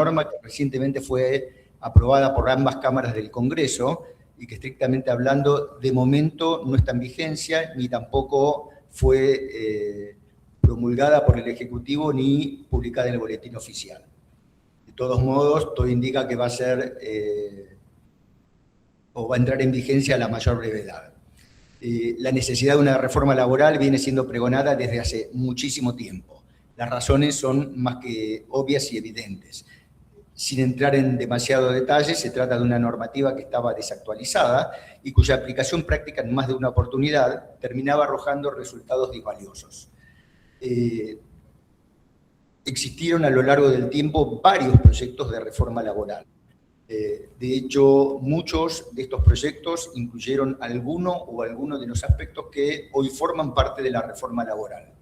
norma que recientemente fue aprobada por ambas cámaras del Congreso y que, estrictamente hablando, de momento no está en vigencia ni tampoco fue promulgada por el Ejecutivo ni publicada en el Boletín Oficial. De todos modos, todo indica que va a ser o va a entrar en vigencia a la mayor brevedad. La necesidad de una reforma laboral viene siendo pregonada desde hace muchísimo tiempo. Las razones son más que obvias y evidentes. Sin entrar en demasiado detalle, se trata de una normativa que estaba desactualizada y cuya aplicación práctica en más de una oportunidad terminaba arrojando resultados disvaliosos. Existieron a lo largo del tiempo varios proyectos de reforma laboral. De hecho, muchos de estos proyectos incluyeron alguno de los aspectos que hoy forman parte de la reforma laboral.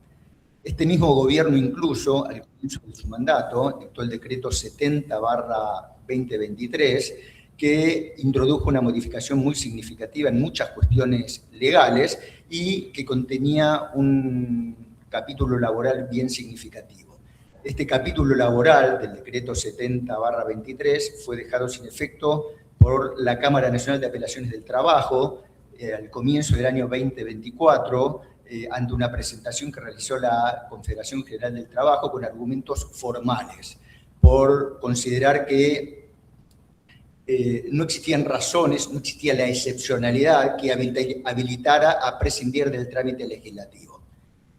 Este mismo gobierno incluso, al comienzo de su mandato, dictó el decreto 70/2023, que introdujo una modificación muy significativa en muchas cuestiones legales y que contenía un capítulo laboral bien significativo. Este capítulo laboral del decreto 70/23 fue dejado sin efecto por la Cámara Nacional de Apelaciones del Trabajo al comienzo del año 2024, ante una presentación que realizó la Confederación General del Trabajo con argumentos formales, por considerar que no existían razones, no existía la excepcionalidad que habilitara a prescindir del trámite legislativo.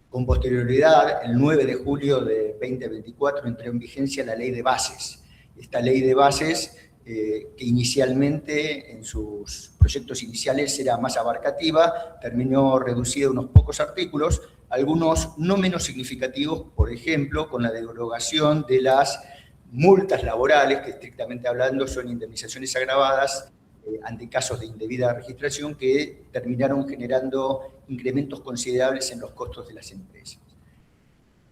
Con posterioridad, el 9 de julio de 2024 entró en vigencia la Ley de Bases. Esta Ley de Bases, que inicialmente, en sus proyectos iniciales, era más abarcativa, terminó reducida a unos pocos artículos, algunos no menos significativos, por ejemplo, con la derogación de las multas laborales, que estrictamente hablando son indemnizaciones agravadas ante casos de indebida registración, que terminaron generando incrementos considerables en los costos de las empresas.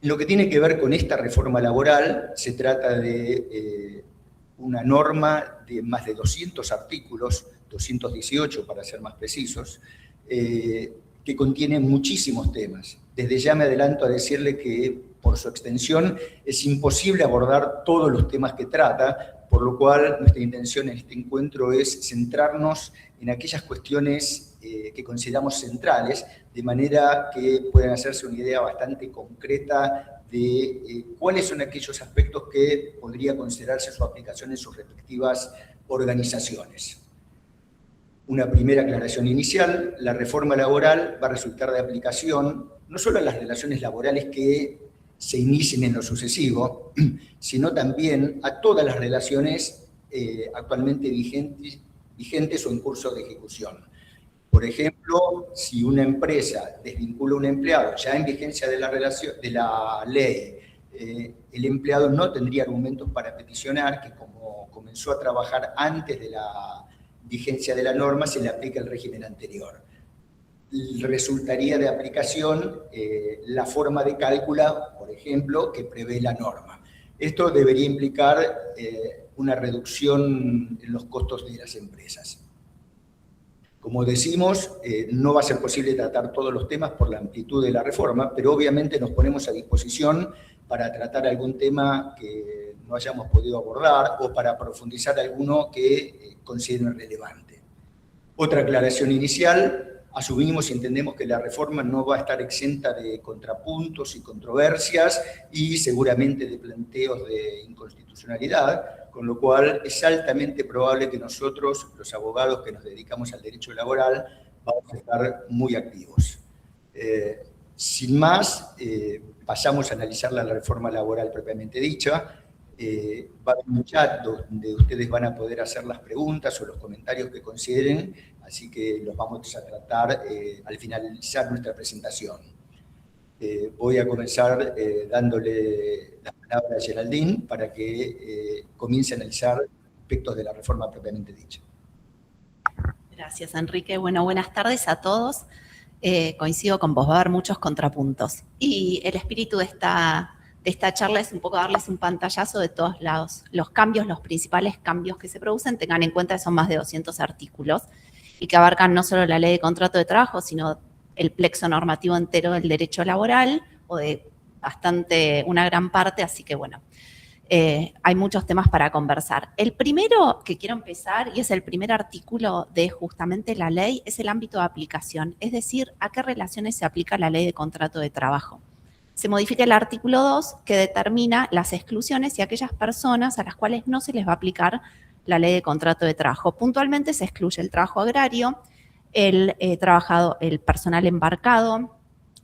En lo que tiene que ver con esta reforma laboral, se trata de una norma de más de 200 artículos, 218 para ser más precisos, que contiene muchísimos temas. Desde ya me adelanto a decirle que por su extensión es imposible abordar todos los temas que trata, por lo cual nuestra intención en este encuentro es centrarnos en aquellas cuestiones que consideramos centrales, de manera que puedan hacerse una idea bastante concreta de cuáles son aquellos aspectos que podría considerarse su aplicación en sus respectivas organizaciones. Una primera aclaración inicial: la reforma laboral va a resultar de aplicación no solo a las relaciones laborales que se inicien en lo sucesivo, sino también a todas las relaciones actualmente vigentes o en curso de ejecución. Por ejemplo, si una empresa desvincula a un empleado ya en vigencia de la ley, el empleado no tendría argumentos para peticionar que, como comenzó a trabajar antes de la vigencia de la norma, se le aplique el régimen anterior. Resultaría de aplicación la forma de cálculo, por ejemplo, que prevé la norma. Esto debería implicar una reducción en los costos de las empresas. Como decimos, no va a ser posible tratar todos los temas por la amplitud de la reforma, pero obviamente nos ponemos a disposición para tratar algún tema que no hayamos podido abordar o para profundizar alguno que consideren relevante. Otra aclaración inicial: asumimos y entendemos que la reforma no va a estar exenta de contrapuntos y controversias y seguramente de planteos de inconstitucionalidad, con lo cual es altamente probable que nosotros, los abogados que nos dedicamos al derecho laboral, vamos a estar muy activos. Sin más, pasamos a analizar la reforma laboral propiamente dicha. Va a haber un chat donde ustedes van a poder hacer las preguntas o los comentarios que consideren, así que los vamos a tratar al finalizar nuestra presentación. Voy a comenzar dándole la palabra a Geraldine para que comience a analizar aspectos de la reforma propiamente dicha. Gracias, Enrique. Bueno, buenas tardes a todos. Coincido con vos, va a haber muchos contrapuntos. Y el espíritu de esta charla es un poco darles un pantallazo de todos los cambios, los principales cambios que se producen. Tengan en cuenta que son más de 200 artículos y que abarcan no solo la ley de contrato de trabajo, sino el plexo normativo entero del derecho laboral, o de una gran parte, así que bueno. hay muchos temas para conversar. El primero que quiero empezar, y es el primer artículo de justamente la ley, es el ámbito de aplicación, es decir, a qué relaciones se aplica la ley de contrato de trabajo. Se modifica el artículo 2 que determina las exclusiones y aquellas personas a las cuales no se les va a aplicar la ley de contrato de trabajo. Puntualmente se excluye el trabajo agrario, el personal embarcado,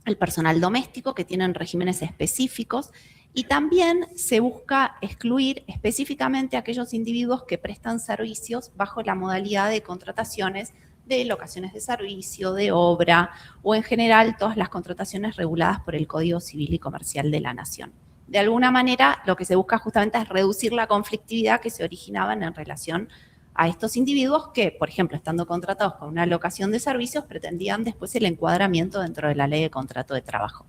el personal doméstico, que tienen regímenes específicos, y también se busca excluir específicamente a aquellos individuos que prestan servicios bajo la modalidad de contrataciones de locaciones de servicio, de obra, o en general todas las contrataciones reguladas por el Código Civil y Comercial de la Nación. De alguna manera, lo que se busca justamente es reducir la conflictividad que se originaban en relación a estos individuos que, por ejemplo, estando contratados con una locación de servicios, pretendían después el encuadramiento dentro de la ley de contrato de trabajo.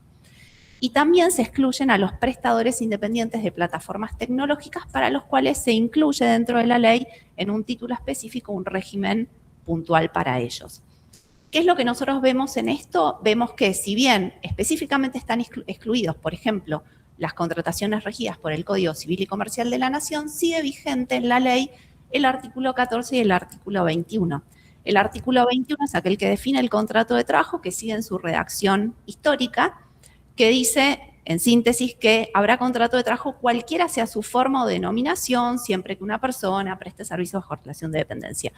Y también se excluyen a los prestadores independientes de plataformas tecnológicas para los cuales se incluye dentro de la ley, en un título específico, un régimen puntual para ellos. ¿Qué es lo que nosotros vemos en esto? Vemos que si bien específicamente están excluidos, por ejemplo, las contrataciones regidas por el Código Civil y Comercial de la Nación, sigue vigente en la ley el artículo 14 y el artículo 21. El artículo 21 es aquel que define el contrato de trabajo, que sigue en su redacción histórica, que dice, en síntesis, que habrá contrato de trabajo cualquiera sea su forma o denominación, siempre que una persona preste servicios bajo relación de dependencia.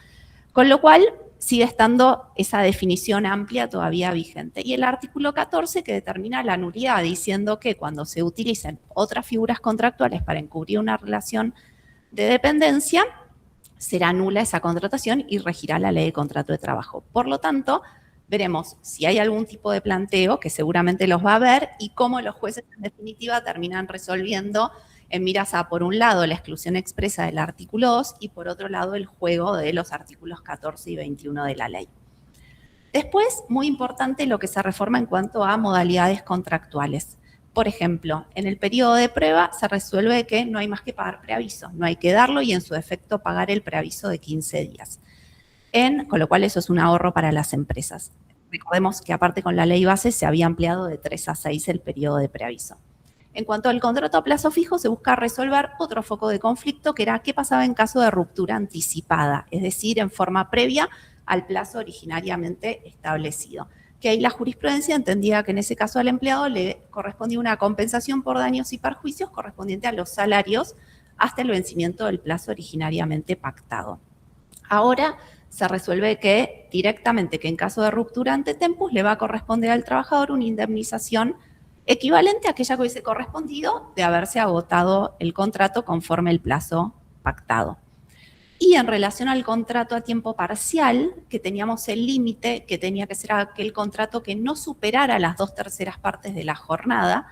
Con lo cual, sigue estando esa definición amplia todavía vigente. Y el artículo 14 que determina la nulidad, diciendo que cuando se utilicen otras figuras contractuales para encubrir una relación de dependencia, será nula esa contratación y regirá la ley de contrato de trabajo. Por lo tanto, veremos si hay algún tipo de planteo, que seguramente los va a haber, y cómo los jueces en definitiva terminan resolviendo en miras a, por un lado, la exclusión expresa del artículo 2 y por otro lado, el juego de los artículos 14 y 21 de la ley. Después, muy importante lo que se reforma en cuanto a modalidades contractuales. Por ejemplo, en el periodo de prueba se resuelve que no hay más que pagar preaviso, no hay que darlo y en su defecto pagar el preaviso de 15 días. Con lo cual eso es un ahorro para las empresas. Recordemos que aparte con la ley base se había ampliado de 3 a 6 el periodo de preaviso. En cuanto al contrato a plazo fijo, se busca resolver otro foco de conflicto, que era qué pasaba en caso de ruptura anticipada, es decir, en forma previa al plazo originariamente establecido. Que ahí la jurisprudencia entendía que en ese caso al empleado le correspondía una compensación por daños y perjuicios correspondiente a los salarios hasta el vencimiento del plazo originariamente pactado. Ahora se resuelve que directamente, que en caso de ruptura ante tempus, le va a corresponder al trabajador una indemnización equivalente a aquella que hubiese correspondido de haberse agotado el contrato conforme el plazo pactado. Y en relación al contrato a tiempo parcial, que teníamos el límite, que tenía que ser aquel contrato que no superara las 2/3 partes de la jornada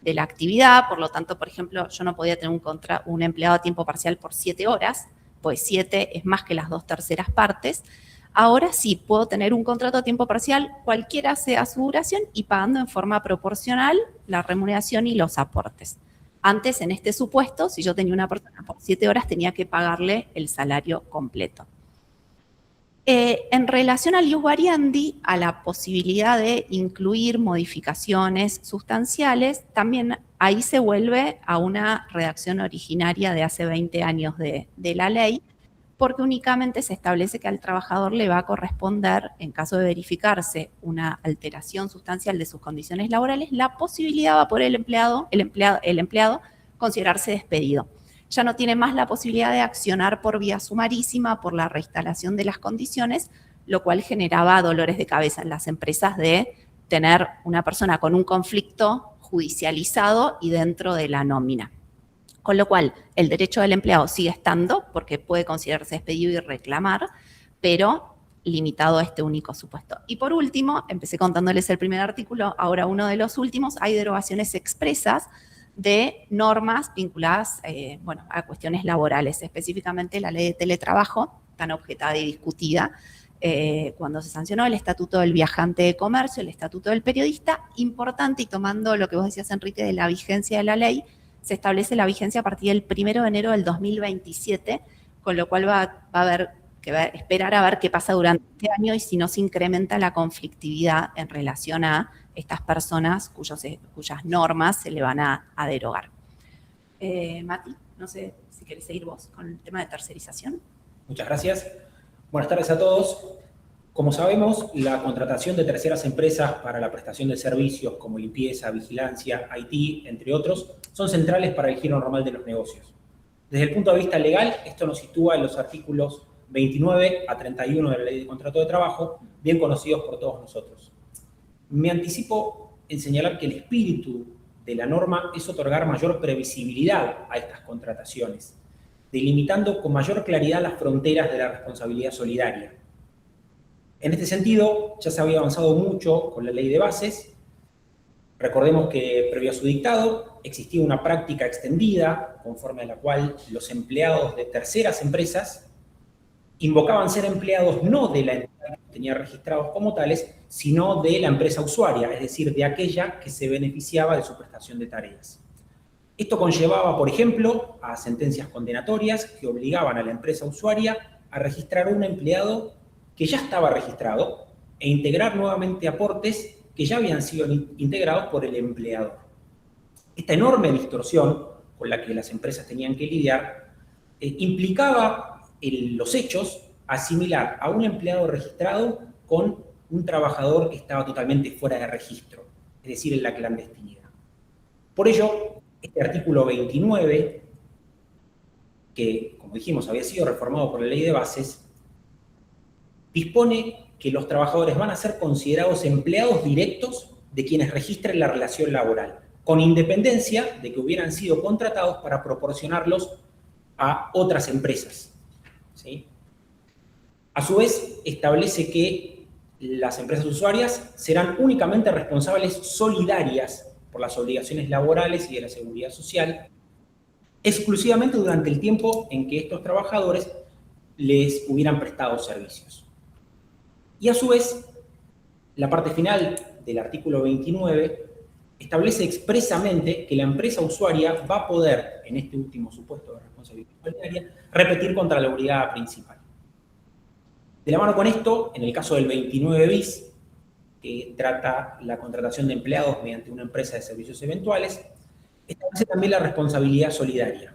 de la actividad. Por lo tanto, por ejemplo, yo no podía tener un empleado a tiempo parcial por 7 horas, pues 7 es más que las 2/3 partes. Ahora sí, puedo tener un contrato a tiempo parcial, cualquiera sea su duración, y pagando en forma proporcional la remuneración y los aportes. Antes, en este supuesto, si yo tenía una persona por 7 horas, tenía que pagarle el salario completo. En relación al ius variandi, a la posibilidad de incluir modificaciones sustanciales, también ahí se vuelve a una redacción originaria de hace 20 años de la ley, porque únicamente se establece que al trabajador le va a corresponder, en caso de verificarse una alteración sustancial de sus condiciones laborales, la posibilidad va por el empleado considerarse despedido. Ya no tiene más la posibilidad de accionar por vía sumarísima por la reinstalación de las condiciones, lo cual generaba dolores de cabeza en las empresas de tener una persona con un conflicto judicializado y dentro de la nómina. Con lo cual, el derecho del empleado sigue estando, porque puede considerarse despedido y reclamar, pero limitado a este único supuesto. Y por último, empecé contándoles el primer artículo, ahora uno de los últimos, hay derogaciones expresas de normas vinculadas a cuestiones laborales, específicamente la ley de teletrabajo, tan objetada y discutida, cuando se sancionó el Estatuto del Viajante de Comercio, el Estatuto del Periodista. Importante, y tomando lo que vos decías, Enrique, de la vigencia de la ley, se establece la vigencia a partir del 1 de enero del 2027, con lo cual va a haber que esperar a ver qué pasa durante este año y si no se incrementa la conflictividad en relación a estas personas cuyas normas se le van a derogar. Mati, No sé si querés seguir vos con el tema de tercerización. Muchas gracias. Buenas tardes a todos. Como sabemos, la contratación de terceras empresas para la prestación de servicios como limpieza, vigilancia, IT, entre otros, son centrales para el giro normal de los negocios. Desde el punto de vista legal, esto nos sitúa en los artículos 29 a 31 de la Ley de Contrato de Trabajo, bien conocidos por todos nosotros. Me anticipo en señalar que el espíritu de la norma es otorgar mayor previsibilidad a estas contrataciones, delimitando con mayor claridad las fronteras de la responsabilidad solidaria. En este sentido, ya se había avanzado mucho con la ley de bases. Recordemos que, previo a su dictado, existía una práctica extendida, conforme a la cual los empleados de terceras empresas invocaban ser empleados no de la entidad que tenía registrados como tales, sino de la empresa usuaria, es decir, de aquella que se beneficiaba de su prestación de tareas. Esto conllevaba, por ejemplo, a sentencias condenatorias que obligaban a la empresa usuaria a registrar un empleado que ya estaba registrado e integrar nuevamente aportes que ya habían sido integrados por el empleador. Esta enorme distorsión con la que las empresas tenían que lidiar implicaba los hechos asimilar a un empleado registrado con un trabajador que estaba totalmente fuera de registro, es decir, en la clandestinidad. Por ello, este artículo 29, que, como dijimos, había sido reformado por la Ley de Bases, dispone que los trabajadores van a ser considerados empleados directos de quienes registren la relación laboral, con independencia de que hubieran sido contratados para proporcionarlos a otras empresas, ¿sí? A su vez, establece que las empresas usuarias serán únicamente responsables solidarias por las obligaciones laborales y de la seguridad social, exclusivamente durante el tiempo en que estos trabajadores les hubieran prestado servicios. Y a su vez, la parte final del artículo 29 establece expresamente que la empresa usuaria va a poder, en este último supuesto de responsabilidad solidaria, repetir contra la brigada principal. De la mano con esto, en el caso del 29 bis, que trata la contratación de empleados mediante una empresa de servicios eventuales, establece también la responsabilidad solidaria.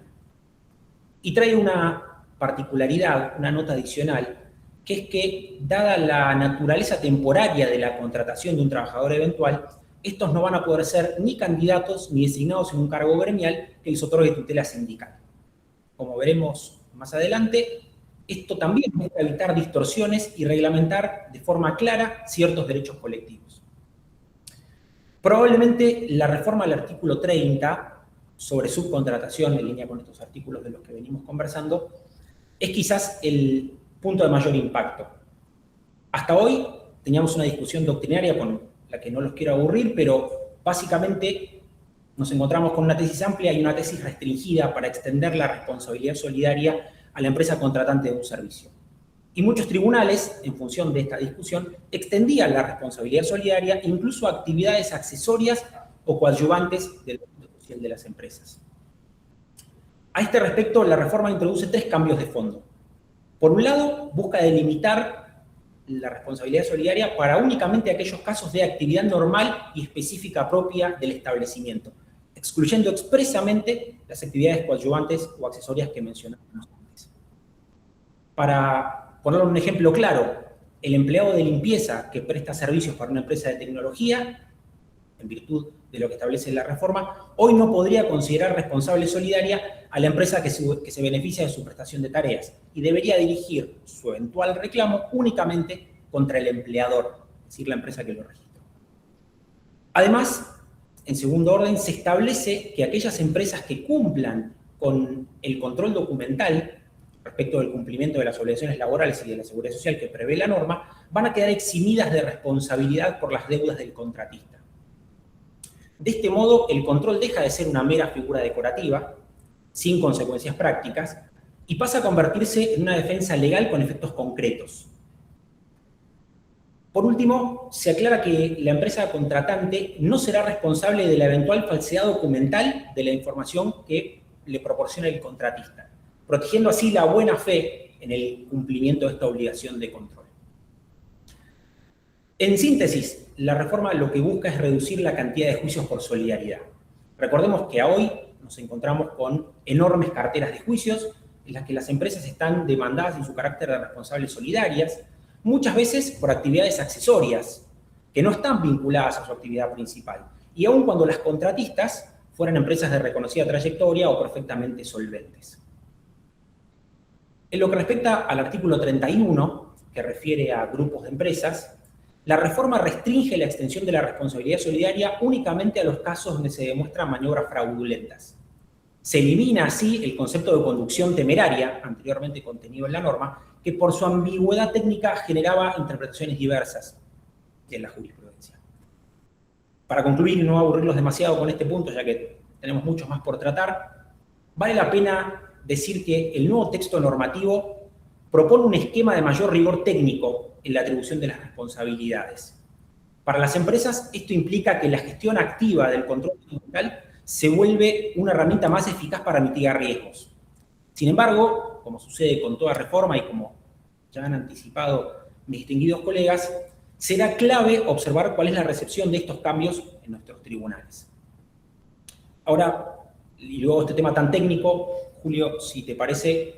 Y trae una particularidad, una nota adicional, que es que, dada la naturaleza temporaria de la contratación de un trabajador eventual, estos no van a poder ser ni candidatos ni designados en un cargo gremial que les otorgue tutela sindical. Como veremos más adelante, esto también busca evitar distorsiones y reglamentar de forma clara ciertos derechos colectivos. Probablemente la reforma del artículo 30 sobre subcontratación, en línea con estos artículos de los que venimos conversando, es quizás el punto de mayor impacto. Hasta hoy teníamos una discusión doctrinaria con la que no los quiero aburrir, pero básicamente nos encontramos con una tesis amplia y una tesis restringida para extender la responsabilidad solidaria a la empresa contratante de un servicio. Y muchos tribunales, en función de esta discusión, extendían la responsabilidad solidaria incluso a actividades accesorias o coadyuvantes del mundo social de las empresas. A este respecto, la reforma introduce 3 cambios de fondo. Por un lado, busca delimitar la responsabilidad solidaria para únicamente aquellos casos de actividad normal y específica propia del establecimiento, excluyendo expresamente las actividades coadyuvantes o accesorias que mencionamos antes. Para poner un ejemplo claro, el empleado de limpieza que presta servicios para una empresa de tecnología, en virtud de lo que establece la reforma, hoy no podría considerar responsable solidaria a la empresa que se beneficia de su prestación de tareas y debería dirigir su eventual reclamo únicamente contra el empleador, es decir, la empresa que lo registró. Además, en segundo orden, se establece que aquellas empresas que cumplan con el control documental respecto del cumplimiento de las obligaciones laborales y de la seguridad social que prevé la norma, van a quedar eximidas de responsabilidad por las deudas del contratista. De este modo, el control deja de ser una mera figura decorativa, sin consecuencias prácticas, y pasa a convertirse en una defensa legal con efectos concretos. Por último, se aclara que la empresa contratante no será responsable de la eventual falsedad documental de la información que le proporciona el contratista, protegiendo así la buena fe en el cumplimiento de esta obligación de control. En síntesis, la reforma lo que busca es reducir la cantidad de juicios por solidaridad. Recordemos que a hoy nos encontramos con enormes carteras de juicios en las que las empresas están demandadas en su carácter de responsables solidarias, muchas veces por actividades accesorias que no están vinculadas a su actividad principal, y aun cuando las contratistas fueran empresas de reconocida trayectoria o perfectamente solventes. En lo que respecta al artículo 31, que refiere a grupos de empresas, la reforma restringe la extensión de la responsabilidad solidaria únicamente a los casos donde se demuestran maniobras fraudulentas. Se elimina así el concepto de conducción temeraria, anteriormente contenido en la norma, que por su ambigüedad técnica generaba interpretaciones diversas en la jurisprudencia. Para concluir y no aburrirlos demasiado con este punto, ya que tenemos muchos más por tratar, vale la pena decir que el nuevo texto normativo propone un esquema de mayor rigor técnico en la atribución de las responsabilidades. Para las empresas, esto implica que la gestión activa del control ambiental se vuelve una herramienta más eficaz para mitigar riesgos. Sin embargo, como sucede con toda reforma y como ya han anticipado mis distinguidos colegas, será clave observar cuál es la recepción de estos cambios en nuestros tribunales. Ahora, y luego este tema tan técnico, Julio, si te parece,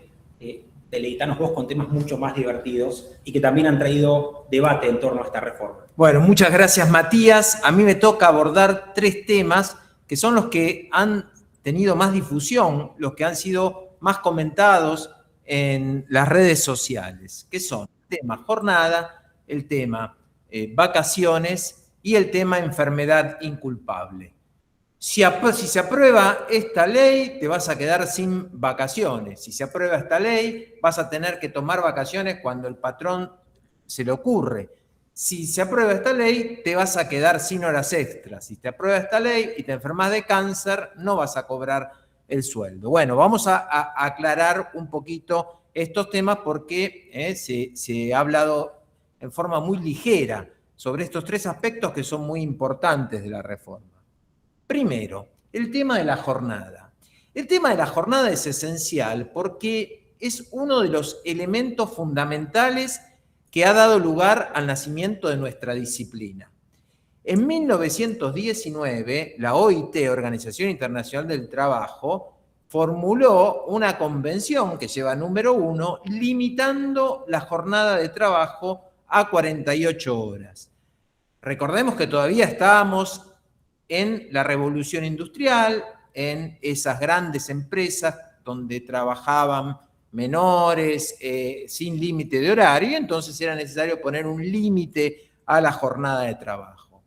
deleitanos vos con temas mucho más divertidos y que también han traído debate en torno a esta reforma. Bueno, muchas gracias, Matías. A mí me toca abordar 3 temas que son los que han tenido más difusión, los que han sido más comentados en las redes sociales, que son el tema jornada, el tema vacaciones y el tema enfermedad inculpable. Si se aprueba esta ley, te vas a quedar sin vacaciones. Si se aprueba esta ley, vas a tener que tomar vacaciones cuando el patrón se le ocurre. Si se aprueba esta ley, te vas a quedar sin horas extras. Si te aprueba esta ley y te enfermas de cáncer, no vas a cobrar el sueldo. Bueno, vamos a aclarar un poquito estos temas porque se ha hablado en forma muy ligera sobre estos 3 aspectos que son muy importantes de la reforma. Primero, el tema de la jornada. El tema de la jornada es esencial porque es uno de los elementos fundamentales que ha dado lugar al nacimiento de nuestra disciplina. En 1919, la OIT, Organización Internacional del Trabajo, formuló una convención que lleva número 1, limitando la jornada de trabajo a 48 horas. Recordemos que todavía estábamos en la revolución industrial, en esas grandes empresas donde trabajaban menores, sin límite de horario, entonces era necesario poner un límite a la jornada de trabajo.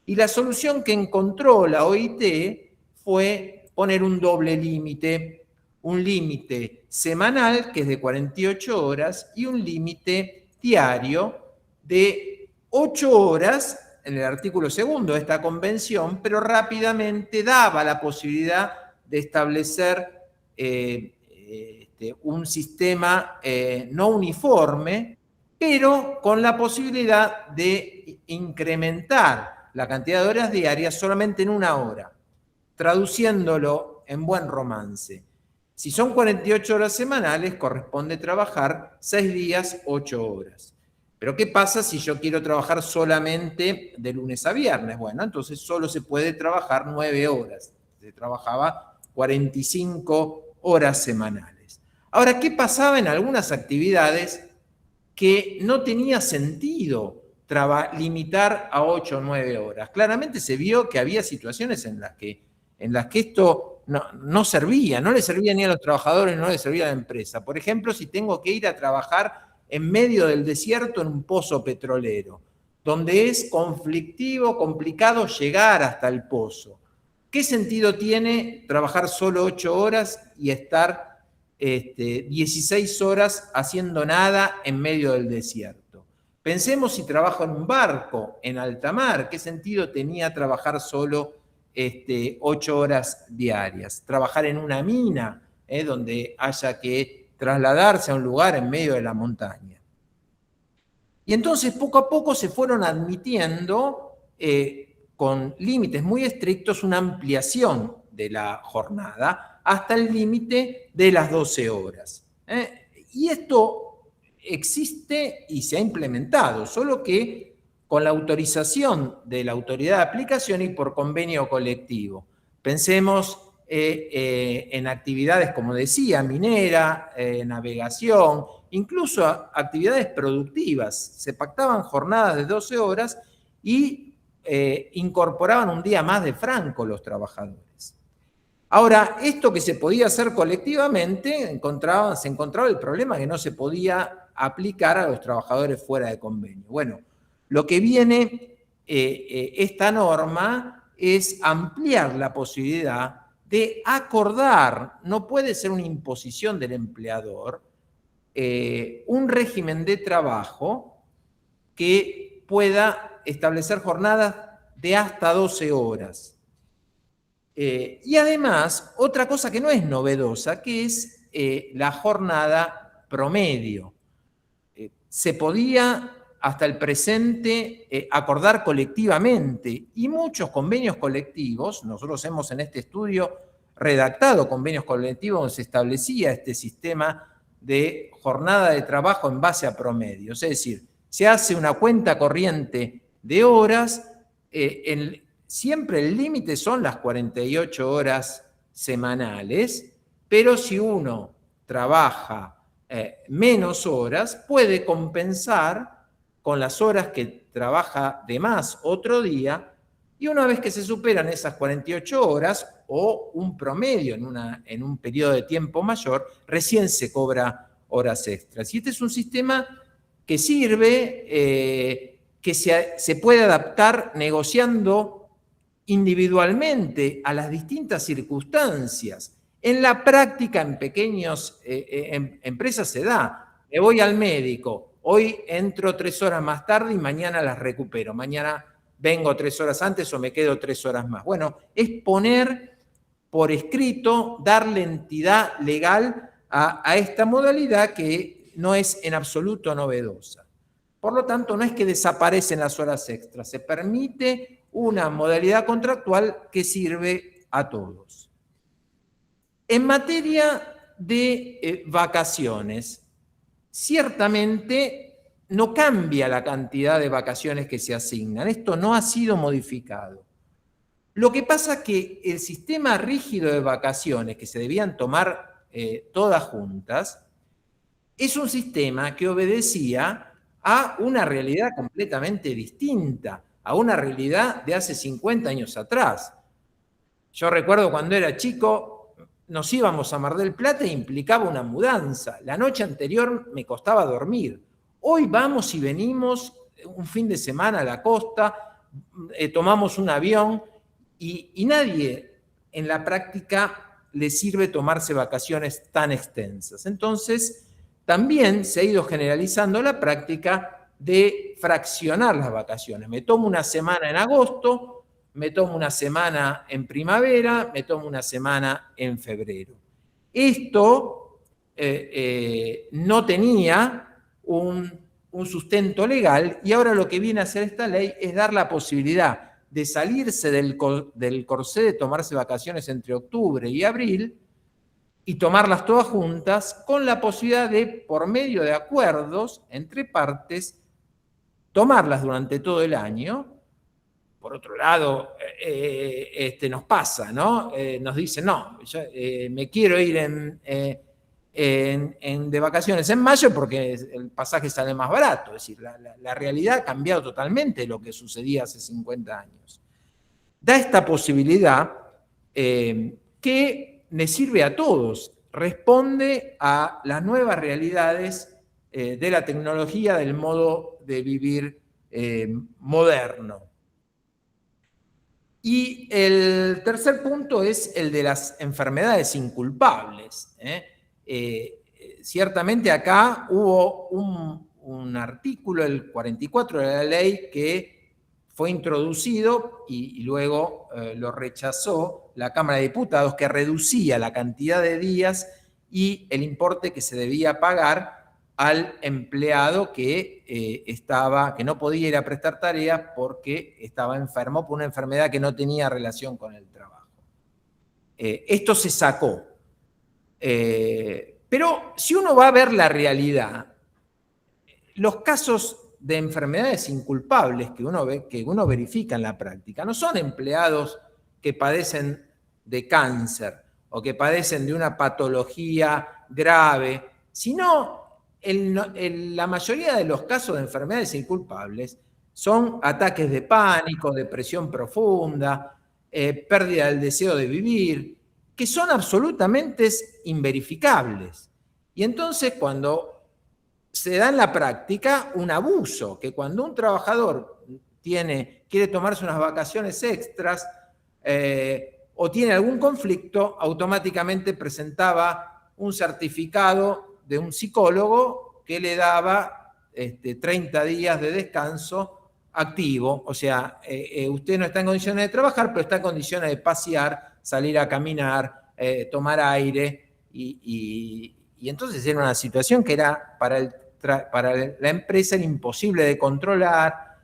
Y la solución que encontró la OIT fue poner un doble límite, un límite semanal, que es de 48 horas, y un límite diario de 8 horas, en el artículo 2 de esta convención, pero rápidamente daba la posibilidad de establecer un sistema no uniforme, pero con la posibilidad de incrementar la cantidad de horas diarias solamente en 1 hora, traduciéndolo en buen romance. Si son 48 horas semanales, corresponde trabajar 6 días, 8 horas. Pero ¿qué pasa si yo quiero trabajar solamente de lunes a viernes? Bueno, entonces solo se puede trabajar 9 horas. Se trabajaba 45 horas semanales. Ahora, ¿qué pasaba en algunas actividades que no tenía sentido limitar a 8 o 9 horas? Claramente se vio que había situaciones en las que esto no servía, no le servía ni a los trabajadores, no le servía a la empresa. Por ejemplo, si tengo que ir a trabajar en medio del desierto en un pozo petrolero, donde es conflictivo, complicado llegar hasta el pozo. ¿Qué sentido tiene trabajar solo 8 horas y estar 16 horas haciendo nada en medio del desierto? Pensemos si trabajo en un barco en alta mar, ¿qué sentido tenía trabajar solo 8 horas diarias? Trabajar en una mina, donde haya que trasladarse a un lugar en medio de la montaña. Y entonces poco a poco se fueron admitiendo con límites muy estrictos una ampliación de la jornada hasta el límite de las 12 horas. Y esto existe y se ha implementado, solo que con la autorización de la autoridad de aplicación y por convenio colectivo. Pensemos en actividades, como decía, minera, navegación, incluso actividades productivas. Se pactaban jornadas de 12 horas y incorporaban un día más de franco los trabajadores. Ahora, esto que se podía hacer colectivamente, se encontraba el problema que no se podía aplicar a los trabajadores fuera de convenio. Bueno, lo que viene esta norma es ampliar la posibilidad de acordar, no puede ser una imposición del empleador, un régimen de trabajo que pueda establecer jornadas de hasta 12 horas. Y además, otra cosa que no es novedosa, que es la jornada promedio. Se podía hasta el presente acordar colectivamente, y muchos convenios colectivos, nosotros hemos en este estudio redactado convenios colectivos donde se establecía este sistema de jornada de trabajo en base a promedios, es decir, se hace una cuenta corriente de horas, siempre el límite son las 48 horas semanales, pero si uno trabaja menos horas, puede compensar con las horas que trabaja de más otro día, y una vez que se superan esas 48 horas o un promedio en un periodo de tiempo mayor, recién se cobra horas extras. Y este es un sistema que sirve, que se puede adaptar negociando individualmente a las distintas circunstancias. En la práctica, en pequeñas empresas se da. Me voy al médico, hoy entro 3 horas más tarde y mañana las recupero. Mañana vengo 3 horas antes o me quedo 3 horas más. Bueno, es poner por escrito, darle entidad legal a esta modalidad que no es en absoluto novedosa. Por lo tanto, no es que desaparecen las horas extras, se permite una modalidad contractual que sirve a todos. En materia de vacaciones, ciertamente no cambia la cantidad de vacaciones que se asignan. Esto no ha sido modificado. Lo que pasa es que el sistema rígido de vacaciones que se debían tomar todas juntas es un sistema que obedecía a una realidad completamente distinta, a una realidad de hace 50 años atrás. Yo recuerdo cuando era chico, nos íbamos a Mar del Plata e implicaba una mudanza. La noche anterior me costaba dormir. Hoy vamos y venimos un fin de semana a la costa, tomamos un avión y nadie en la práctica le sirve tomarse vacaciones tan extensas. Entonces, también se ha ido generalizando la práctica de fraccionar las vacaciones. Me tomo una semana en agosto, me tomo una semana en primavera, me tomo una semana en febrero. Esto no tenía un sustento legal, y ahora lo que viene a hacer esta ley es dar la posibilidad de salirse del corsé de tomarse vacaciones entre octubre y abril y tomarlas todas juntas, con la posibilidad de, por medio de acuerdos entre partes, tomarlas durante todo el año. Por otro lado, nos pasa, ¿no? Nos dicen, no, yo, me quiero ir de vacaciones en mayo porque el pasaje sale más barato. Es decir, la realidad ha cambiado totalmente de lo que sucedía hace 50 años. Da esta posibilidad que le sirve a todos, responde a las nuevas realidades de la tecnología, del modo de vivir moderno. Y el tercer punto es el de las enfermedades inculpables. Ciertamente acá hubo un artículo, el 44 de la ley, que fue introducido y luego lo rechazó la Cámara de Diputados, que reducía la cantidad de días y el importe que se debía pagar al empleado que no podía ir a prestar tareas porque estaba enfermo por una enfermedad que no tenía relación con el trabajo. Esto se sacó. Pero si uno va a ver la realidad, los casos de enfermedades inculpables que uno verifica en la práctica no son empleados que padecen de cáncer o que padecen de una patología grave, sino en la mayoría de los casos de enfermedades inculpables son ataques de pánico, depresión profunda, pérdida del deseo de vivir, que son absolutamente inverificables. Y entonces cuando se da en la práctica un abuso, que cuando un trabajador quiere tomarse unas vacaciones extras o tiene algún conflicto, automáticamente presentaba un certificado de un psicólogo que le daba 30 días de descanso activo, o sea, usted no está en condiciones de trabajar, pero está en condiciones de pasear, salir a caminar, tomar aire, y entonces era una situación que era para la empresa era imposible de controlar,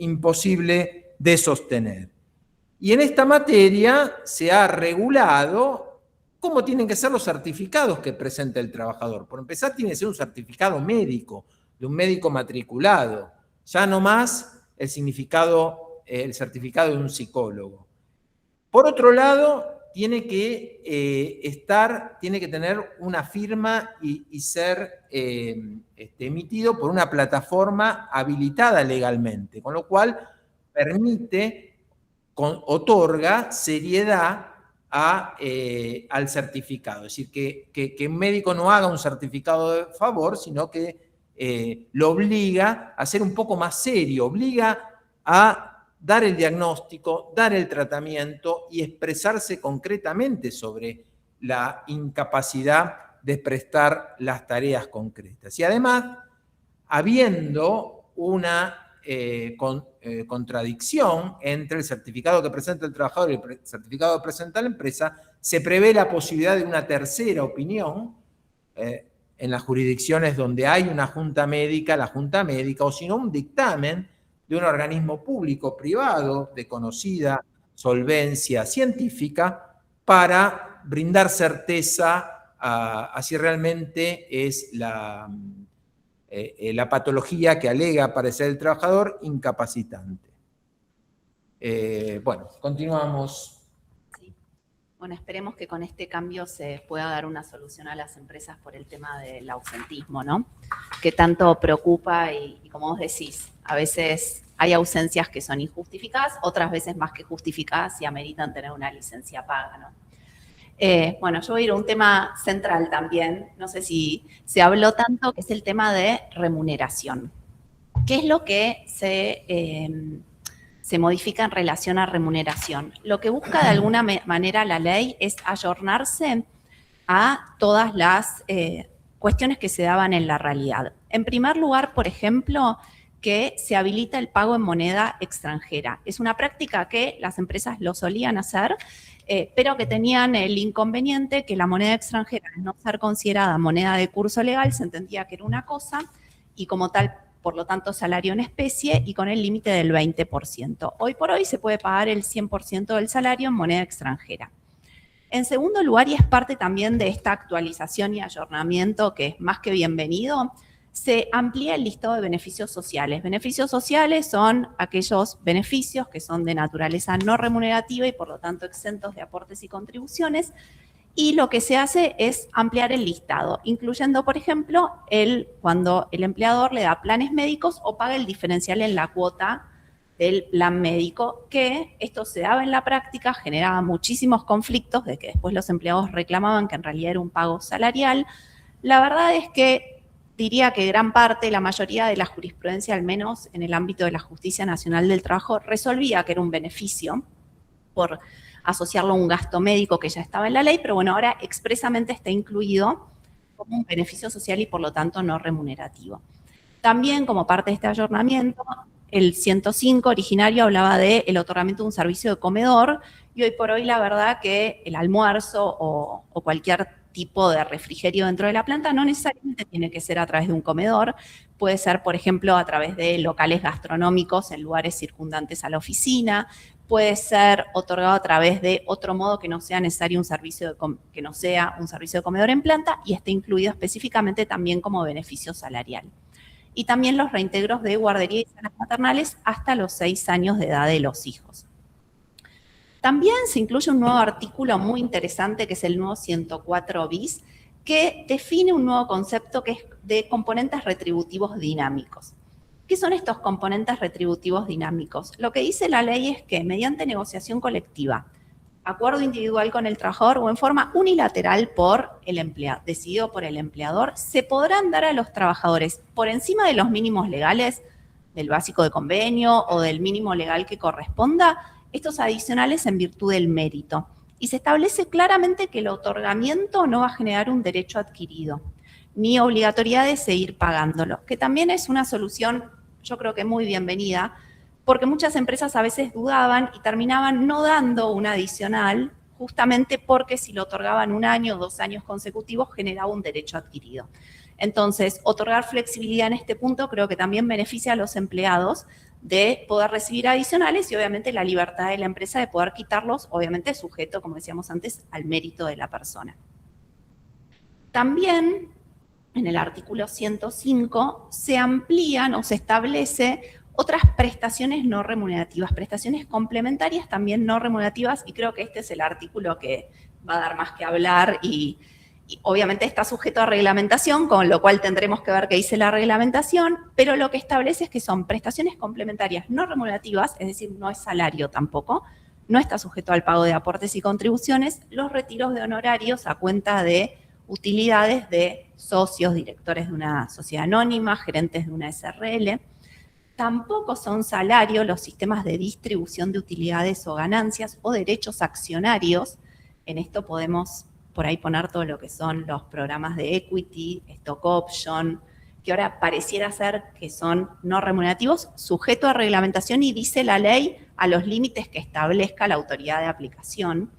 imposible de sostener. Y en esta materia se ha regulado cómo tienen que ser los certificados que presenta el trabajador. Por empezar, tiene que ser un certificado médico, de un médico matriculado, ya no más el certificado de un psicólogo. Por otro lado, tiene que tener una firma y ser emitido por una plataforma habilitada legalmente, con lo cual otorga seriedad al certificado. Es decir, que un médico no haga un certificado de favor, sino que lo obliga a ser un poco más serio, obliga a dar el diagnóstico, dar el tratamiento y expresarse concretamente sobre la incapacidad de prestar las tareas concretas. Y además, habiendo una contradicción entre el certificado que presenta el trabajador y el certificado que presenta la empresa, se prevé la posibilidad de una tercera opinión en las jurisdicciones donde hay una junta médica, la junta médica, o si no, un dictamen de un organismo público o privado de conocida solvencia científica para brindar certeza a si realmente es la patología que alega parecer el trabajador incapacitante. Bueno, continuamos. Sí. Bueno, esperemos que con este cambio se pueda dar una solución a las empresas por el tema del ausentismo, ¿no? Que tanto preocupa y como vos decís, a veces hay ausencias que son injustificadas, otras veces más que justificadas y ameritan tener una licencia paga, ¿no? Bueno, yo voy a ir a un tema central también, no sé si se habló tanto, que es el tema de remuneración. ¿Qué es lo que se modifica en relación a remuneración? Lo que busca de alguna manera la ley es ayornarse a todas las cuestiones que se daban en la realidad. En primer lugar, por ejemplo, que se habilita el pago en moneda extranjera. Es una práctica que las empresas lo solían hacer, pero que tenían el inconveniente que la moneda extranjera, al no ser considerada moneda de curso legal, se entendía que era una cosa y como tal, por lo tanto, salario en especie y con el límite del 20%. Hoy por hoy se puede pagar el 100% del salario en moneda extranjera. En segundo lugar, y es parte también de esta actualización y ayornamiento que es más que bienvenido, se amplía el listado de beneficios sociales. Beneficios sociales son aquellos beneficios que son de naturaleza no remunerativa y por lo tanto exentos de aportes y contribuciones. Y lo que se hace es ampliar el listado, incluyendo, por ejemplo, cuando el empleador le da planes médicos o paga el diferencial en la cuota del plan médico, que esto se daba en la práctica, generaba muchísimos conflictos de que después los empleados reclamaban que en realidad era un pago salarial. La verdad es que diría que gran parte, la mayoría de la jurisprudencia, al menos en el ámbito de la Justicia Nacional del Trabajo, resolvía que era un beneficio por asociarlo a un gasto médico que ya estaba en la ley, pero bueno, ahora expresamente está incluido como un beneficio social y por lo tanto no remunerativo. También como parte de este ayornamiento, el 105 originario hablaba del otorgamiento de un servicio de comedor y hoy por hoy la verdad que el almuerzo o cualquier tipo de refrigerio dentro de la planta no necesariamente tiene que ser a través de un comedor, puede ser, por ejemplo, a través de locales gastronómicos en lugares circundantes a la oficina, puede ser otorgado a través de otro modo que no sea necesario un servicio de comedor en planta y esté incluido específicamente también como beneficio salarial. Y también los reintegros de guardería y salas maternales hasta los 6 años de edad de los hijos. También se incluye un nuevo artículo muy interesante, que es el nuevo 104 bis, que define un nuevo concepto que es de componentes retributivos dinámicos. ¿Qué son estos componentes retributivos dinámicos? Lo que dice la ley es que mediante negociación colectiva, acuerdo individual con el trabajador o en forma unilateral por el empleado, decidido por el empleador, se podrán dar a los trabajadores por encima de los mínimos legales, del básico de convenio o del mínimo legal que corresponda, estos adicionales en virtud del mérito. Y se establece claramente que el otorgamiento no va a generar un derecho adquirido, ni obligatoriedad de seguir pagándolo, que también es una solución, yo creo que muy bienvenida, porque muchas empresas a veces dudaban y terminaban no dando un adicional, justamente porque si lo otorgaban 1 año o 2 años consecutivos generaba un derecho adquirido. Entonces, otorgar flexibilidad en este punto creo que también beneficia a los empleados de poder recibir adicionales y obviamente la libertad de la empresa de poder quitarlos, obviamente sujeto, como decíamos antes, al mérito de la persona. También, en el artículo 105, se amplían o se establece otras prestaciones no remunerativas, prestaciones complementarias también no remunerativas, y creo que este es el artículo que va a dar más que hablar y obviamente está sujeto a reglamentación, con lo cual tendremos que ver qué dice la reglamentación, pero lo que establece es que son prestaciones complementarias no remunerativas, es decir, no es salario tampoco, no está sujeto al pago de aportes y contribuciones, los retiros de honorarios a cuenta de utilidades de socios, directores de una sociedad anónima, gerentes de una SRL. Tampoco son salario los sistemas de distribución de utilidades o ganancias o derechos accionarios. En esto podemos por ahí poner todo lo que son los programas de equity, stock option, que ahora pareciera ser que son no remunerativos, sujeto a reglamentación y dice la ley a los límites que establezca la autoridad de aplicación.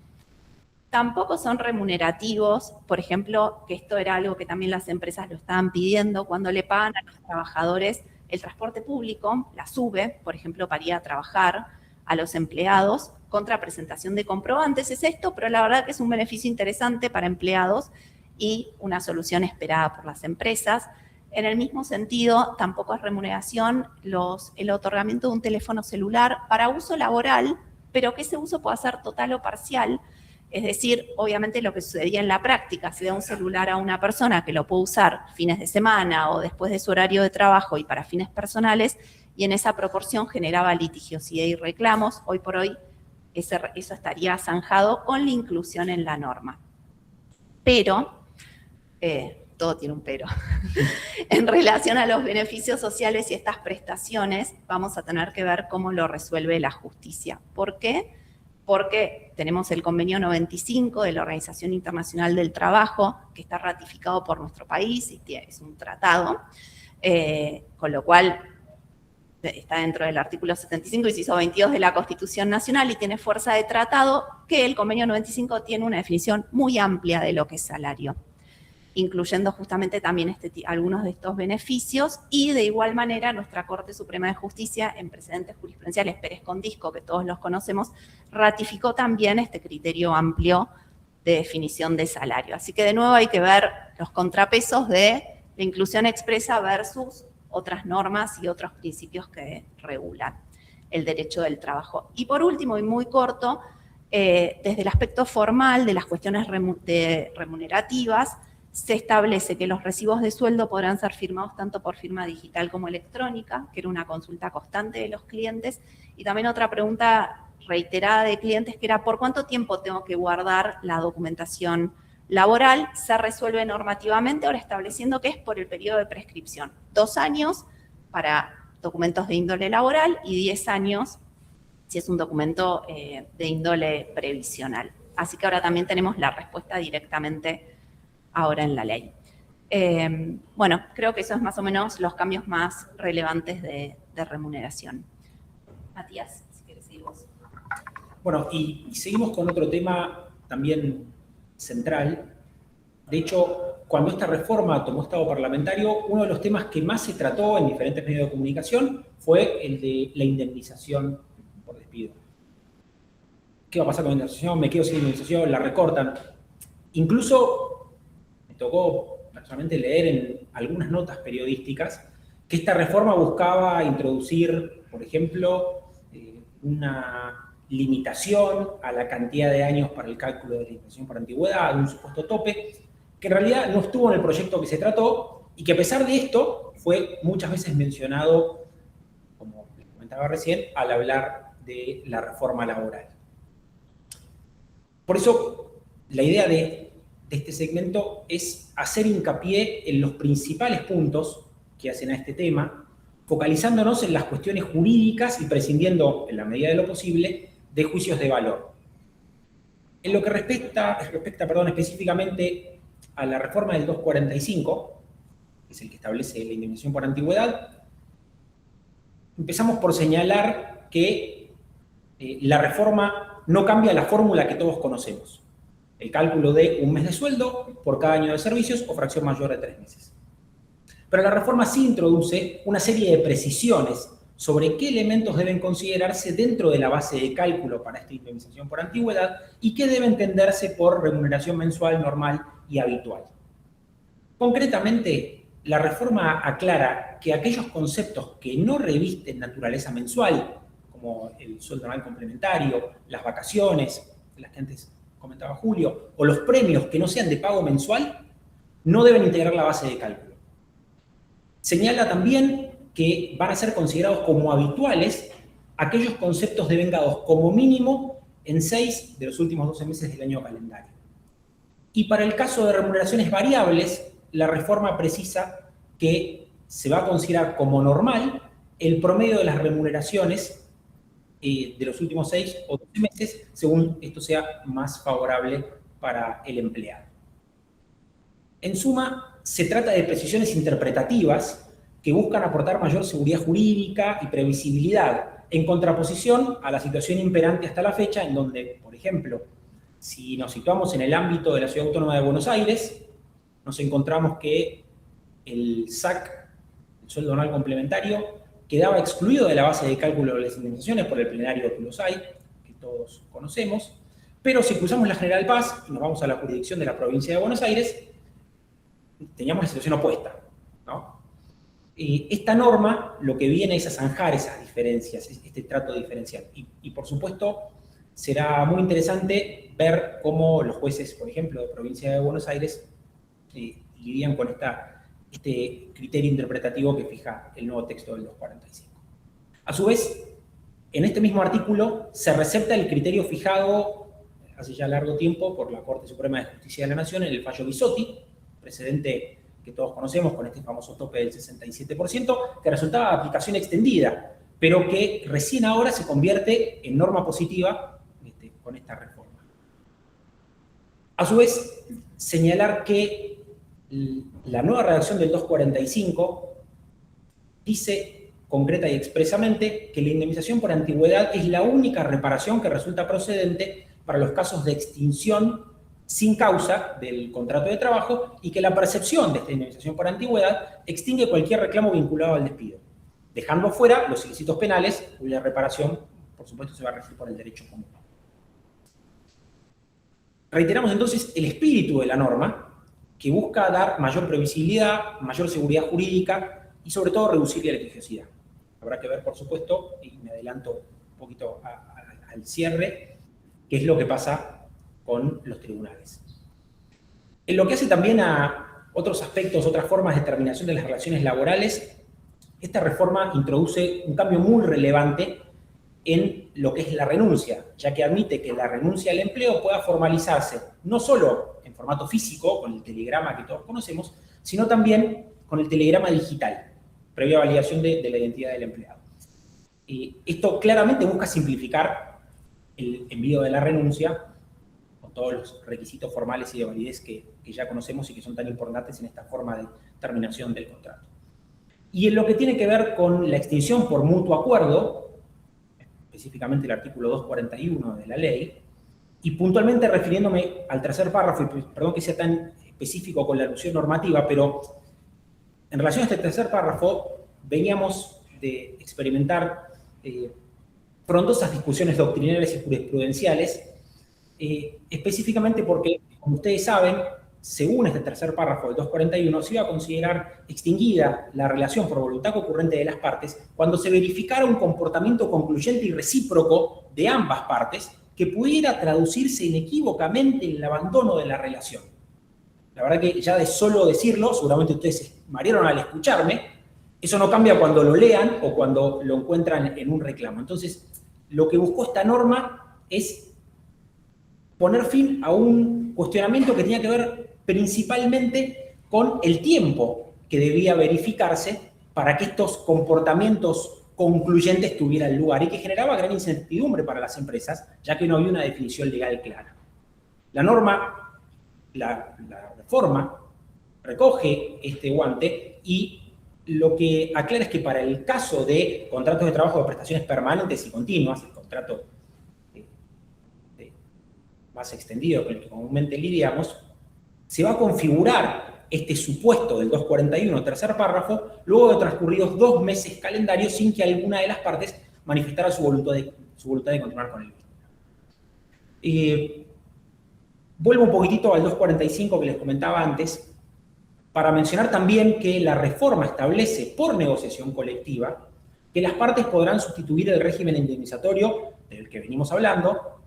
Tampoco son remunerativos, por ejemplo, que esto era algo que también las empresas lo estaban pidiendo, cuando le pagan a los trabajadores el transporte público, la SUBE, por ejemplo, para ir a trabajar a los empleados, contra presentación de comprobantes, es esto, pero la verdad que es un beneficio interesante para empleados y una solución esperada por las empresas. En el mismo sentido, tampoco es remuneración el otorgamiento de un teléfono celular para uso laboral, pero que ese uso pueda ser total o parcial. Es decir, obviamente lo que sucedía en la práctica, se da un celular a una persona que lo puede usar fines de semana o después de su horario de trabajo y para fines personales, y en esa proporción generaba litigiosidad y reclamos. Hoy por hoy eso estaría zanjado con la inclusión en la norma. Pero, todo tiene un pero, en relación a los beneficios sociales y estas prestaciones, vamos a tener que ver cómo lo resuelve la justicia. ¿Por qué? Porque tenemos el convenio 95 de la Organización Internacional del Trabajo, que está ratificado por nuestro país y es un tratado, con lo cual está dentro del artículo 75, inciso 22 de la Constitución Nacional y tiene fuerza de tratado, que el convenio 95 tiene una definición muy amplia de lo que es salario, incluyendo justamente también algunos de estos beneficios, y de igual manera nuestra Corte Suprema de Justicia, en precedentes jurisprudenciales Pérez Condisco, que todos los conocemos, ratificó también este criterio amplio de definición de salario. Así que de nuevo hay que ver los contrapesos de la inclusión expresa versus otras normas y otros principios que regulan el derecho del trabajo. Y por último, y muy corto, desde el aspecto formal de las cuestiones remunerativas, se establece que los recibos de sueldo podrán ser firmados tanto por firma digital como electrónica, que era una consulta constante de los clientes, y también otra pregunta reiterada de clientes que era ¿por cuánto tiempo tengo que guardar la documentación laboral? Se resuelve normativamente ahora estableciendo que es por el periodo de prescripción. 2 años para documentos de índole laboral y 10 años si es un documento de índole previsional. Así que ahora también tenemos la respuesta directamente ahora en la ley. Bueno, creo que eso es más o menos los cambios más relevantes de remuneración. Matías, si quieres seguir vos. Bueno, y seguimos con otro tema también central. De hecho, cuando esta reforma tomó estado parlamentario, uno de los temas que más se trató en diferentes medios de comunicación fue el de la indemnización por despido. ¿Qué va a pasar con la indemnización? ¿Me quedo sin indemnización? ¿La recortan? Incluso me tocó personalmente leer en algunas notas periodísticas que esta reforma buscaba introducir, por ejemplo, una limitación a la cantidad de años para el cálculo de la indemnización por antigüedad, un supuesto tope, que en realidad no estuvo en el proyecto que se trató y que a pesar de esto fue muchas veces mencionado, como les comentaba recién, al hablar de la reforma laboral. Por eso, la idea de este segmento es hacer hincapié en los principales puntos que hacen a este tema, focalizándonos en las cuestiones jurídicas y prescindiendo, en la medida de lo posible, de juicios de valor. En lo que respecta específicamente a la reforma del 245, que es el que establece la indemnización por antigüedad, empezamos por señalar que la reforma no cambia la fórmula que todos conocemos. El cálculo de un mes de sueldo por cada año de servicios o fracción mayor de 3 meses. Pero la reforma sí introduce una serie de precisiones sobre qué elementos deben considerarse dentro de la base de cálculo para esta indemnización por antigüedad y qué debe entenderse por remuneración mensual normal y habitual. Concretamente, la reforma aclara que aquellos conceptos que no revisten naturaleza mensual, como el sueldo anual complementario, las vacaciones, las que antes comentaba Julio, o los premios que no sean de pago mensual, no deben integrar la base de cálculo. Señala también que van a ser considerados como habituales aquellos conceptos devengados como mínimo en 6 de los últimos 12 meses del año calendario. Y para el caso de remuneraciones variables, la reforma precisa que se va a considerar como normal el promedio de las remuneraciones de los últimos 6 o 12 meses, según esto sea más favorable para el empleado. En suma, se trata de precisiones interpretativas que buscan aportar mayor seguridad jurídica y previsibilidad, en contraposición a la situación imperante hasta la fecha, en donde, por ejemplo, si nos situamos en el ámbito de la Ciudad Autónoma de Buenos Aires, nos encontramos que el SAC, el sueldo anual complementario, quedaba excluido de la base de cálculo de las indemnizaciones por el plenario de Tolosay, que todos conocemos, pero si cruzamos la General Paz y nos vamos a la jurisdicción de la provincia de Buenos Aires, teníamos la situación opuesta, ¿no? Esta norma lo que viene es a zanjar esas diferencias, este trato diferencial. Y por supuesto, será muy interesante ver cómo los jueces, por ejemplo, de provincia de Buenos Aires, lidian con este criterio interpretativo que fija el nuevo texto del 245. A su vez, en este mismo artículo se recepta el criterio fijado hace ya largo tiempo por la Corte Suprema de Justicia de la Nación en el fallo Bisotti, precedente que todos conocemos con este famoso tope del 67%, que resultaba de aplicación extendida, pero que recién ahora se convierte en norma positiva con esta reforma. A su vez, señalar que la nueva redacción del 245 dice concreta y expresamente que la indemnización por antigüedad es la única reparación que resulta procedente para los casos de extinción sin causa del contrato de trabajo y que la percepción de esta indemnización por antigüedad extingue cualquier reclamo vinculado al despido, dejando fuera los ilícitos penales, cuya reparación, por supuesto, se va a regir por el derecho común. Reiteramos entonces el espíritu de la norma, que busca dar mayor previsibilidad, mayor seguridad jurídica y sobre todo reducir la litigiosidad. Habrá que ver, por supuesto, y me adelanto un poquito al cierre, qué es lo que pasa con los tribunales. En lo que hace también a otros aspectos, otras formas de determinación de las relaciones laborales, esta reforma introduce un cambio muy relevante en lo que es la renuncia, ya que admite que la renuncia al empleo pueda formalizarse no solo en formato físico, con el telegrama que todos conocemos, sino también con el telegrama digital, previa validación de la identidad del empleado. Esto claramente busca simplificar el envío de la renuncia con todos los requisitos formales y de validez que ya conocemos y que son tan importantes en esta forma de terminación del contrato. Y en lo que tiene que ver con la extinción por mutuo acuerdo, específicamente el artículo 241 de la ley, y puntualmente refiriéndome al tercer párrafo, y perdón que sea tan específico con la alusión normativa, pero en relación a este tercer párrafo, veníamos de experimentar frondosas discusiones doctrinales y jurisprudenciales, específicamente porque, como ustedes saben, según este tercer párrafo del 241, se iba a considerar extinguida la relación por voluntad concurrente de las partes cuando se verificara un comportamiento concluyente y recíproco de ambas partes que pudiera traducirse inequívocamente en el abandono de la relación. La verdad que ya de solo decirlo, seguramente ustedes se marearon al escucharme, eso no cambia cuando lo lean o cuando lo encuentran en un reclamo. Entonces, lo que buscó esta norma es poner fin a un cuestionamiento que tenía que ver principalmente con el tiempo que debía verificarse para que estos comportamientos concluyentes tuvieran lugar y que generaba gran incertidumbre para las empresas, ya que no había una definición legal clara. La norma, la reforma, recoge este guante y lo que aclara es que para el caso de contratos de trabajo de prestaciones permanentes y continuas, el contrato más extendido con el que comúnmente lidiamos, se va a configurar este supuesto del 241, tercer párrafo, luego de transcurridos 2 meses calendarios sin que alguna de las partes manifestara su voluntad de continuar con el vínculo. Vuelvo un poquitito al 245 que les comentaba antes, para mencionar también que la reforma establece por negociación colectiva que las partes podrán sustituir el régimen indemnizatorio del que venimos hablando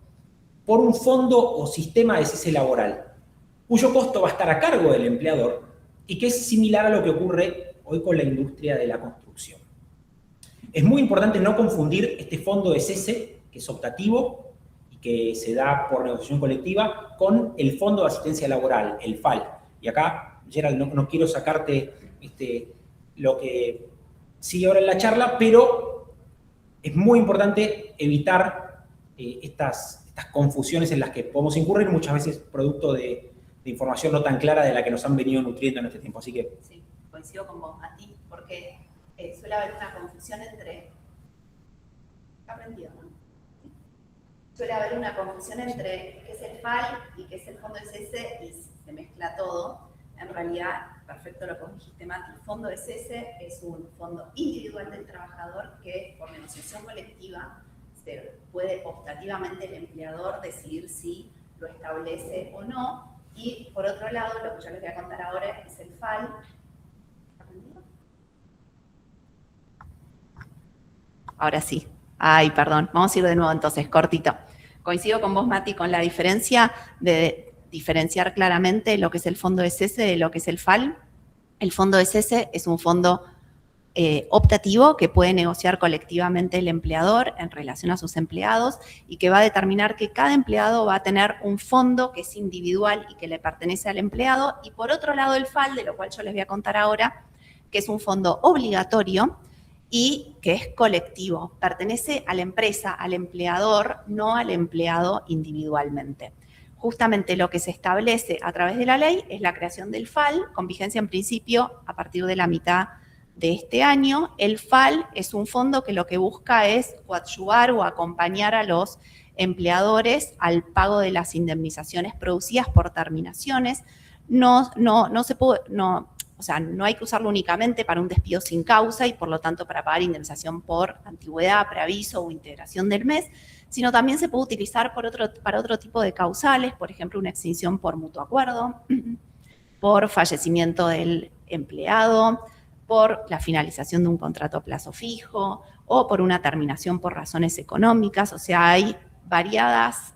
por un fondo o sistema de cese laboral, cuyo costo va a estar a cargo del empleador y que es similar a lo que ocurre hoy con la industria de la construcción. Es muy importante no confundir este fondo de cese, que es optativo y que se da por negociación colectiva, con el fondo de asistencia laboral, el FAL. Y acá, Gerald, no quiero sacarte lo que sigue ahora en la charla, pero es muy importante evitar estas confusiones en las que podemos incurrir, muchas veces producto de información no tan clara de la que nos han venido nutriendo en este tiempo. Así que... Sí, coincido con vos, Mati, porque suele haber una confusión entre... Aprendido, ¿no? Suele haber una confusión entre qué es el FAL y qué es el fondo de cese y se mezcla todo. En realidad, perfecto lo que vos dijiste, Mati, el fondo de cese es un fondo individual del trabajador que por negociación colectiva se puede optativamente el empleador decidir si lo establece o no. Y por otro lado, lo que yo les voy a contar ahora es el FAL. Ahora sí. Ay, perdón. Vamos a ir de nuevo entonces, cortito. Coincido con vos, Mati, con la diferencia de diferenciar claramente lo que es el fondo de cese de lo que es el FAL. El fondo de cese es un fondo optativo que puede negociar colectivamente el empleador en relación a sus empleados y que va a determinar que cada empleado va a tener un fondo que es individual y que le pertenece al empleado. Y por otro lado el FAL, de lo cual yo les voy a contar ahora, que es un fondo obligatorio y que es colectivo, pertenece a la empresa, al empleador, no al empleado individualmente. Justamente lo que se establece a través de la ley es la creación del FAL, con vigencia en principio a partir de la mitad de este año. El FAL es un fondo que lo que busca es coadyuvar o acompañar a los empleadores al pago de las indemnizaciones producidas por terminaciones. No hay que usarlo únicamente para un despido sin causa y por lo tanto para pagar indemnización por antigüedad, preaviso o integración del mes, sino también se puede utilizar para otro tipo de causales, por ejemplo, una extinción por mutuo acuerdo, por fallecimiento del empleado, por la finalización de un contrato a plazo fijo o por una terminación por razones económicas. O sea, hay variadas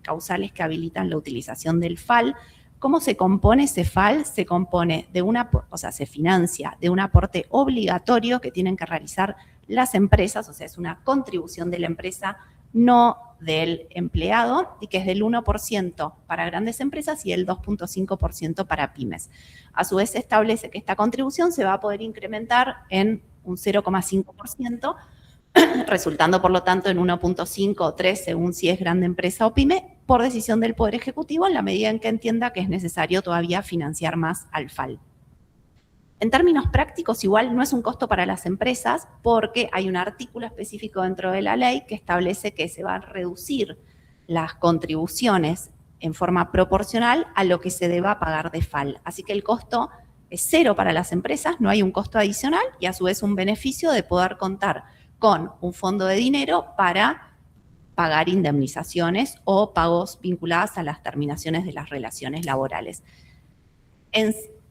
causales que habilitan la utilización del FAL. ¿Cómo se compone ese FAL? Se compone se financia de un aporte obligatorio que tienen que realizar las empresas, o sea, es una contribución de la empresa, no del empleado, y que es del 1% para grandes empresas y el 2.5% para pymes. A su vez, se establece que esta contribución se va a poder incrementar en un 0,5%, resultando, por lo tanto, en 1.5 o 3, según si es grande empresa o pyme, por decisión del Poder Ejecutivo, en la medida en que entienda que es necesario todavía financiar más al FAL. En términos prácticos, igual no es un costo para las empresas porque hay un artículo específico dentro de la ley que establece que se van a reducir las contribuciones en forma proporcional a lo que se deba pagar de FAL. Así que el costo es 0 para las empresas, no hay un costo adicional y a su vez un beneficio de poder contar con un fondo de dinero para pagar indemnizaciones o pagos vinculados a las terminaciones de las relaciones laborales.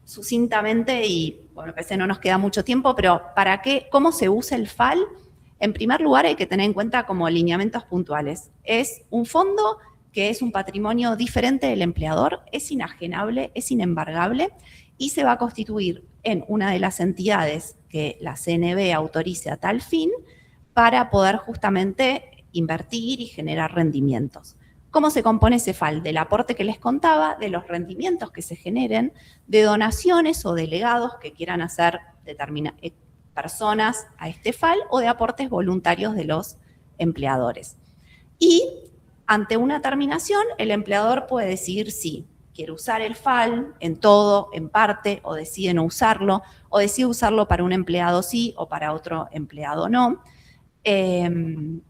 Sucintamente, y bueno, parece que no nos queda mucho tiempo, pero ¿cómo se usa el FAL? En primer lugar, hay que tener en cuenta como lineamientos puntuales. Es un fondo que es un patrimonio diferente del empleador, es inajenable, es inembargable y se va a constituir en una de las entidades que la CNB autorice a tal fin para poder justamente invertir y generar rendimientos. ¿Cómo se compone ese FAL? Del aporte que les contaba, de los rendimientos que se generen, de donaciones o delegados que quieran hacer personas a este FAL o de aportes voluntarios de los empleadores. Y ante una terminación, el empleador puede decidir si quiere usar el FAL en todo, en parte, o decide no usarlo, o decide usarlo para un empleado sí o para otro empleado no. En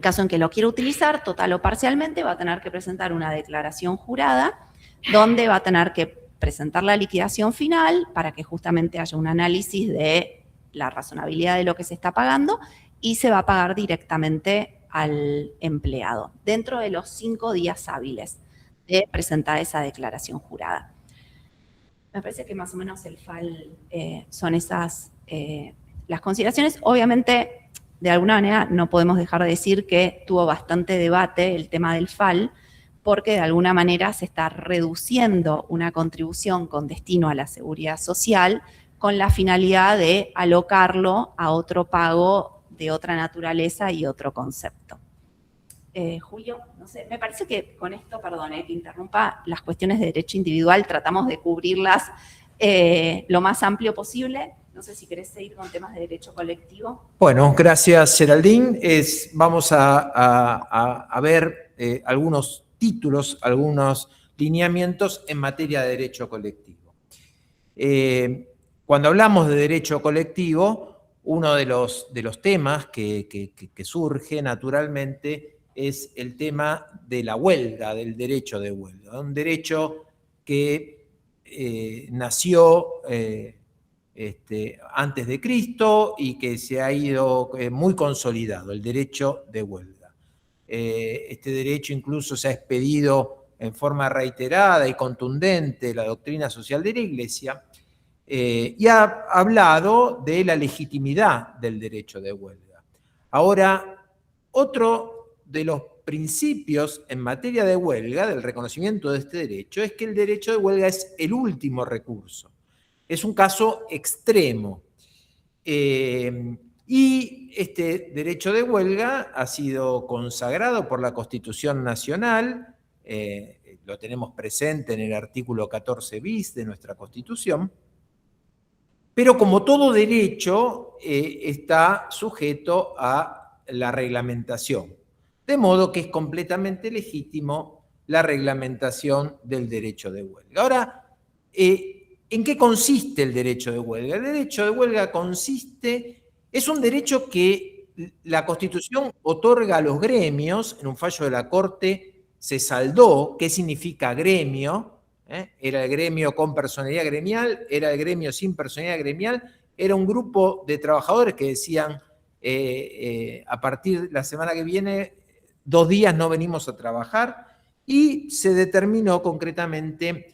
caso en que lo quiera utilizar, total o parcialmente, va a tener que presentar una declaración jurada donde va a tener que presentar la liquidación final para que justamente haya un análisis de la razonabilidad de lo que se está pagando y se va a pagar directamente al empleado dentro de los 5 días hábiles de presentar esa declaración jurada. Me parece que más o menos el FAL son esas las consideraciones. Obviamente, de alguna manera no podemos dejar de decir que tuvo bastante debate el tema del FAL, porque de alguna manera se está reduciendo una contribución con destino a la seguridad social con la finalidad de alocarlo a otro pago de otra naturaleza y otro concepto. Julio, no sé, me parece que con esto, perdón, que interrumpa, las cuestiones de derecho individual tratamos de cubrirlas lo más amplio posible. No sé si querés seguir con temas de derecho colectivo. Bueno, gracias, Geraldine. Vamos a ver algunos títulos, algunos lineamientos en materia de derecho colectivo. Cuando hablamos de derecho colectivo, uno de los temas que surge naturalmente es el tema de la huelga, del derecho de huelga. Un derecho que nació antes de Cristo y que se ha ido muy consolidado, el derecho de huelga. Este derecho incluso se ha expedido en forma reiterada y contundente la doctrina social de la Iglesia y ha hablado de la legitimidad del derecho de huelga. Ahora, otro de los principios en materia de huelga, del reconocimiento de este derecho, es que el derecho de huelga es el último recurso. Es un caso extremo. Y este derecho de huelga ha sido consagrado por la Constitución Nacional, lo tenemos presente en el artículo 14 bis de nuestra Constitución, pero como todo derecho está sujeto a la reglamentación, de modo que es completamente legítimo la reglamentación del derecho de huelga. Ahora, ¿en qué consiste el derecho de huelga? El derecho de huelga es un derecho que la Constitución otorga a los gremios. En un fallo de la Corte se saldó qué significa gremio. Era el gremio con personalidad gremial, era el gremio sin personalidad gremial, era un grupo de trabajadores que decían a partir de la semana que viene, 2 días no venimos a trabajar, y se determinó concretamente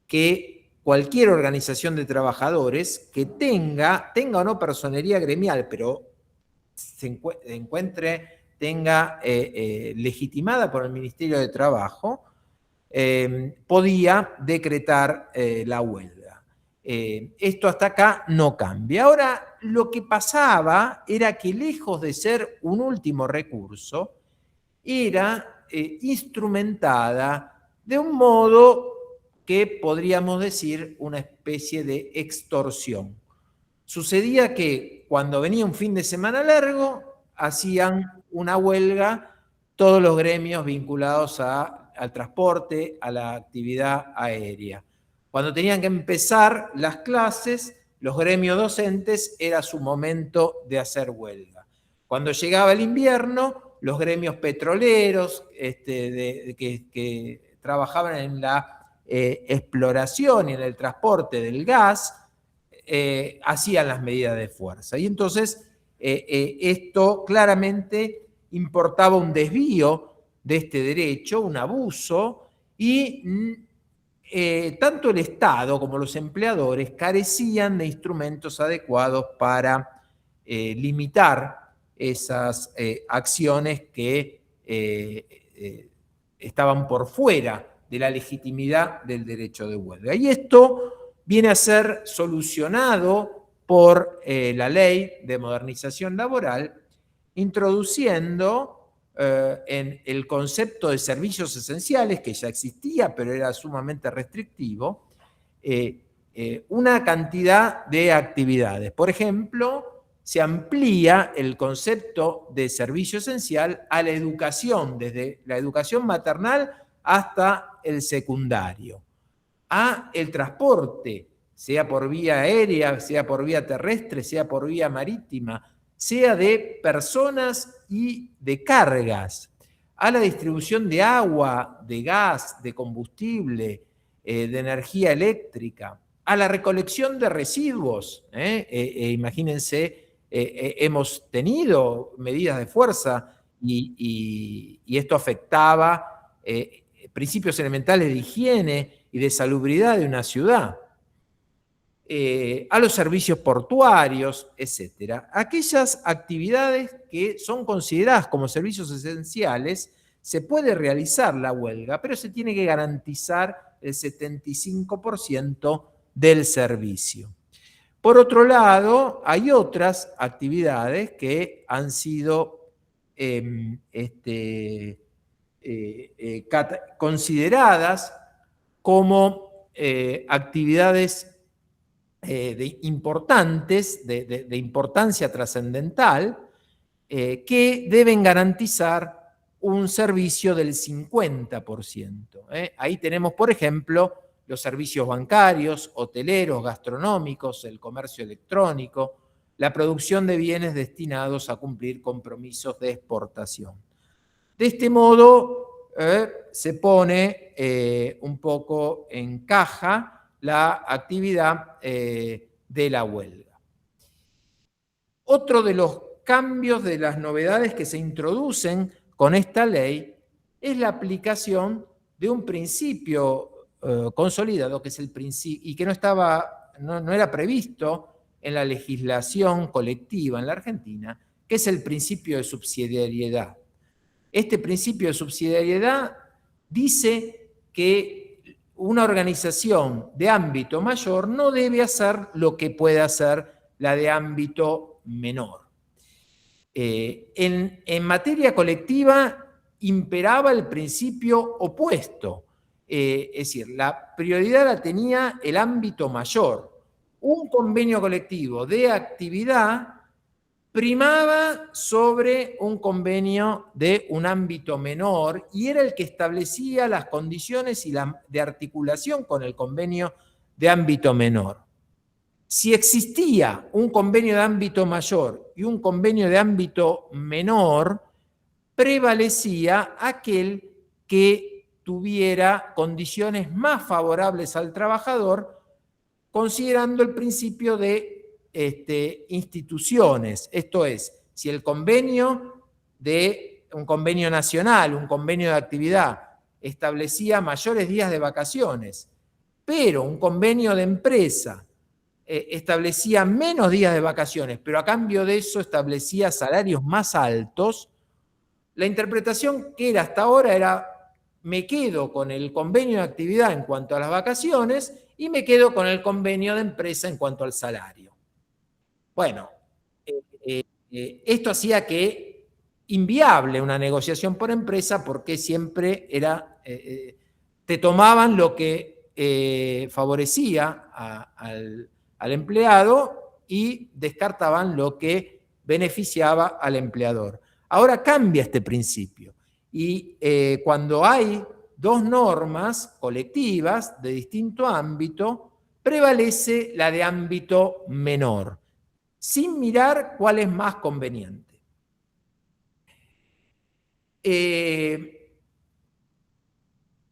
que cualquier organización de trabajadores que tenga o no personería gremial, pero tenga legitimada por el Ministerio de Trabajo, podía decretar la huelga. Esto hasta acá no cambia. Ahora, lo que pasaba era que lejos de ser un último recurso, era instrumentada de un modo que podríamos decir una especie de extorsión. Sucedía que cuando venía un fin de semana largo, hacían una huelga todos los gremios vinculados al transporte, a la actividad aérea. Cuando tenían que empezar las clases, los gremios docentes era su momento de hacer huelga. Cuando llegaba el invierno, los gremios petroleros que trabajaban en la exploración y en el transporte del gas, hacían las medidas de fuerza. Y entonces esto claramente importaba un desvío de este derecho, un abuso, y tanto el Estado como los empleadores carecían de instrumentos adecuados para limitar esas acciones que estaban por fuera de la legitimidad del derecho de huelga. Y esto viene a ser solucionado por la Ley de Modernización Laboral, introduciendo en el concepto de servicios esenciales, que ya existía, pero era sumamente restrictivo, una cantidad de actividades. Por ejemplo, se amplía el concepto de servicio esencial a la educación, desde la educación maternal hasta el secundario, a el transporte, sea por vía aérea, sea por vía terrestre, sea por vía marítima, sea de personas y de cargas, a la distribución de agua, de gas, de combustible, de energía eléctrica, a la recolección de residuos. Imagínense, hemos tenido medidas de fuerza y esto afectaba principios elementales de higiene y de salubridad de una ciudad. A los servicios portuarios, etc. Aquellas actividades que son consideradas como servicios esenciales, se puede realizar la huelga, pero se tiene que garantizar el 75% del servicio. Por otro lado, hay otras actividades que han sido consideradas como actividades importantes, de importancia trascendental, que deben garantizar un servicio del 50%. Ahí tenemos, por ejemplo, los servicios bancarios, hoteleros, gastronómicos, el comercio electrónico, la producción de bienes destinados a cumplir compromisos de exportación. De este modo, se pone un poco en caja la actividad de la huelga. Otro de los cambios, de las novedades que se introducen con esta ley, es la aplicación de un principio consolidado, que es el principio, y que no era previsto en la legislación colectiva en la Argentina, que es el principio de subsidiariedad. Este principio de subsidiariedad dice que una organización de ámbito mayor no debe hacer lo que puede hacer la de ámbito menor. En materia colectiva imperaba el principio opuesto, es decir, la prioridad la tenía el ámbito mayor. Un convenio colectivo de actividad primaba sobre un convenio de un ámbito menor y era el que establecía las condiciones de articulación con el convenio de ámbito menor. Si existía un convenio de ámbito mayor y un convenio de ámbito menor, prevalecía aquel que tuviera condiciones más favorables al trabajador, considerando el principio de instituciones. Esto es, si el convenio de un convenio nacional, un convenio de actividad, establecía mayores días de vacaciones, pero un convenio de empresa establecía menos días de vacaciones, pero a cambio de eso establecía salarios más altos, la interpretación que era hasta ahora era: me quedo con el convenio de actividad en cuanto a las vacaciones y me quedo con el convenio de empresa en cuanto al salario. Bueno, esto hacía que inviable una negociación por empresa, porque siempre era, te tomaban lo que favorecía al empleado y descartaban lo que beneficiaba al empleador. Ahora cambia este principio y cuando hay dos normas colectivas de distinto ámbito, prevalece la de ámbito menor, sin mirar cuál es más conveniente.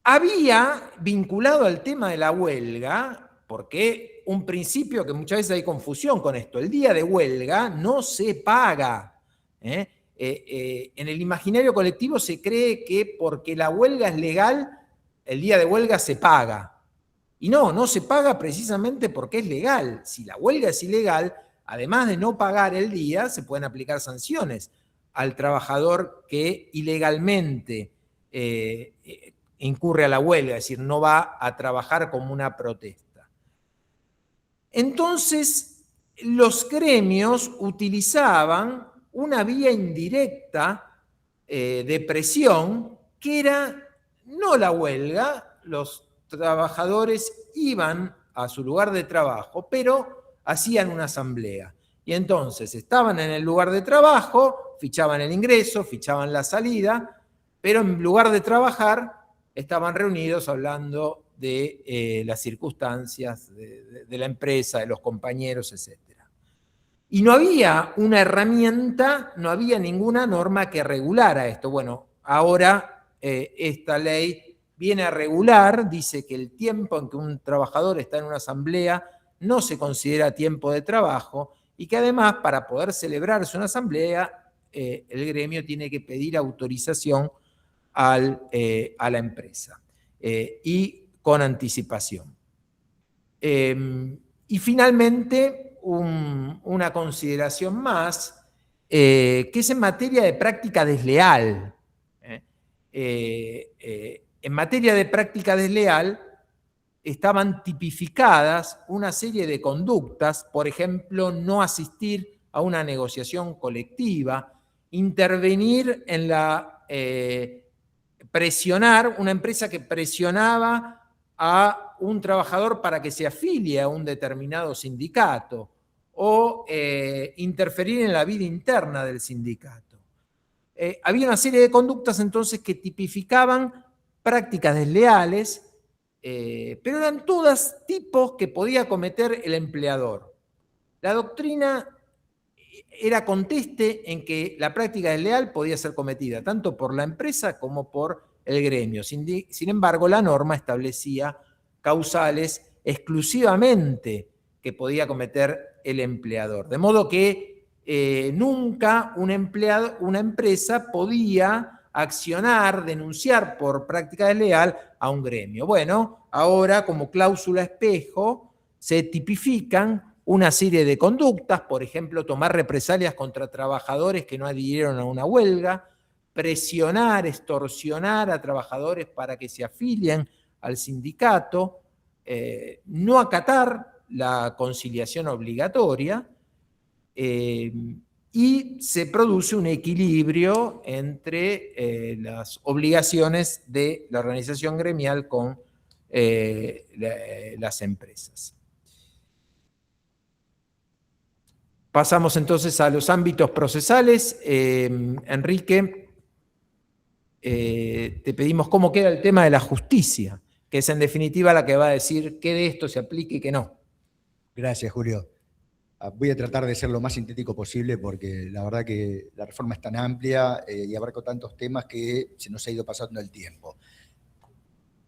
Había vinculado al tema de la huelga, porque un principio que muchas veces hay confusión con esto: el día de huelga no se paga. En el imaginario colectivo se cree que porque la huelga es legal, el día de huelga se paga. Y no se paga precisamente porque es legal. Si la huelga es ilegal, además de no pagar el día, se pueden aplicar sanciones al trabajador que ilegalmente incurre a la huelga, es decir, no va a trabajar como una protesta. Entonces, los gremios utilizaban una vía indirecta de presión, que era no la huelga. Los trabajadores iban a su lugar de trabajo, pero hacían una asamblea. Y entonces estaban en el lugar de trabajo, fichaban el ingreso, fichaban la salida, pero en lugar de trabajar estaban reunidos hablando de las circunstancias de la empresa, de los compañeros, etc. Y no había una herramienta, no había ninguna norma que regulara esto. Bueno, ahora esta ley viene a regular, dice que el tiempo en que un trabajador está en una asamblea no se considera tiempo de trabajo, y que además, para poder celebrarse una asamblea, el gremio tiene que pedir autorización a la empresa y con anticipación. Y finalmente, una consideración más, que es en materia de práctica desleal. En materia de práctica desleal estaban tipificadas una serie de conductas, por ejemplo, no asistir a una negociación colectiva, intervenir en presionar, una empresa que presionaba a un trabajador para que se afilie a un determinado sindicato, o interferir en la vida interna del sindicato. Había una serie de conductas entonces que tipificaban prácticas desleales, pero eran todas tipos que podía cometer el empleador. La doctrina era conteste en que la práctica desleal podía ser cometida tanto por la empresa como por el gremio. Sin embargo, la norma establecía causales exclusivamente que podía cometer el empleador. De modo que nunca una empresa podía accionar, denunciar por práctica desleal a un gremio. Bueno, ahora como cláusula espejo se tipifican una serie de conductas, por ejemplo, tomar represalias contra trabajadores que no adhirieron a una huelga, presionar, extorsionar a trabajadores para que se afilien al sindicato, no acatar la conciliación obligatoria, y se produce un equilibrio entre las obligaciones de la organización gremial con las empresas. Pasamos entonces a los ámbitos procesales. Enrique, te pedimos cómo queda el tema de la justicia, que es en definitiva la que va a decir qué de esto se aplica y qué no. Gracias, Julio. Voy a tratar de ser lo más sintético posible porque la verdad que la reforma es tan amplia y abarca tantos temas que se nos ha ido pasando el tiempo.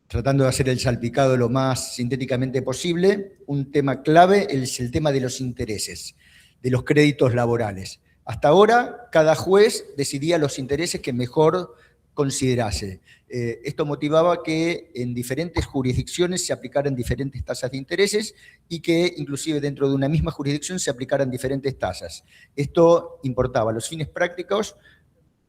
Tratando de hacer el salpicado lo más sintéticamente posible, un tema clave es el tema de los intereses, de los créditos laborales. Hasta ahora, cada juez decidía los intereses que mejor considerase. Esto motivaba que en diferentes jurisdicciones se aplicaran diferentes tasas de intereses y que inclusive dentro de una misma jurisdicción se aplicaran diferentes tasas. Esto importaba a los fines prácticos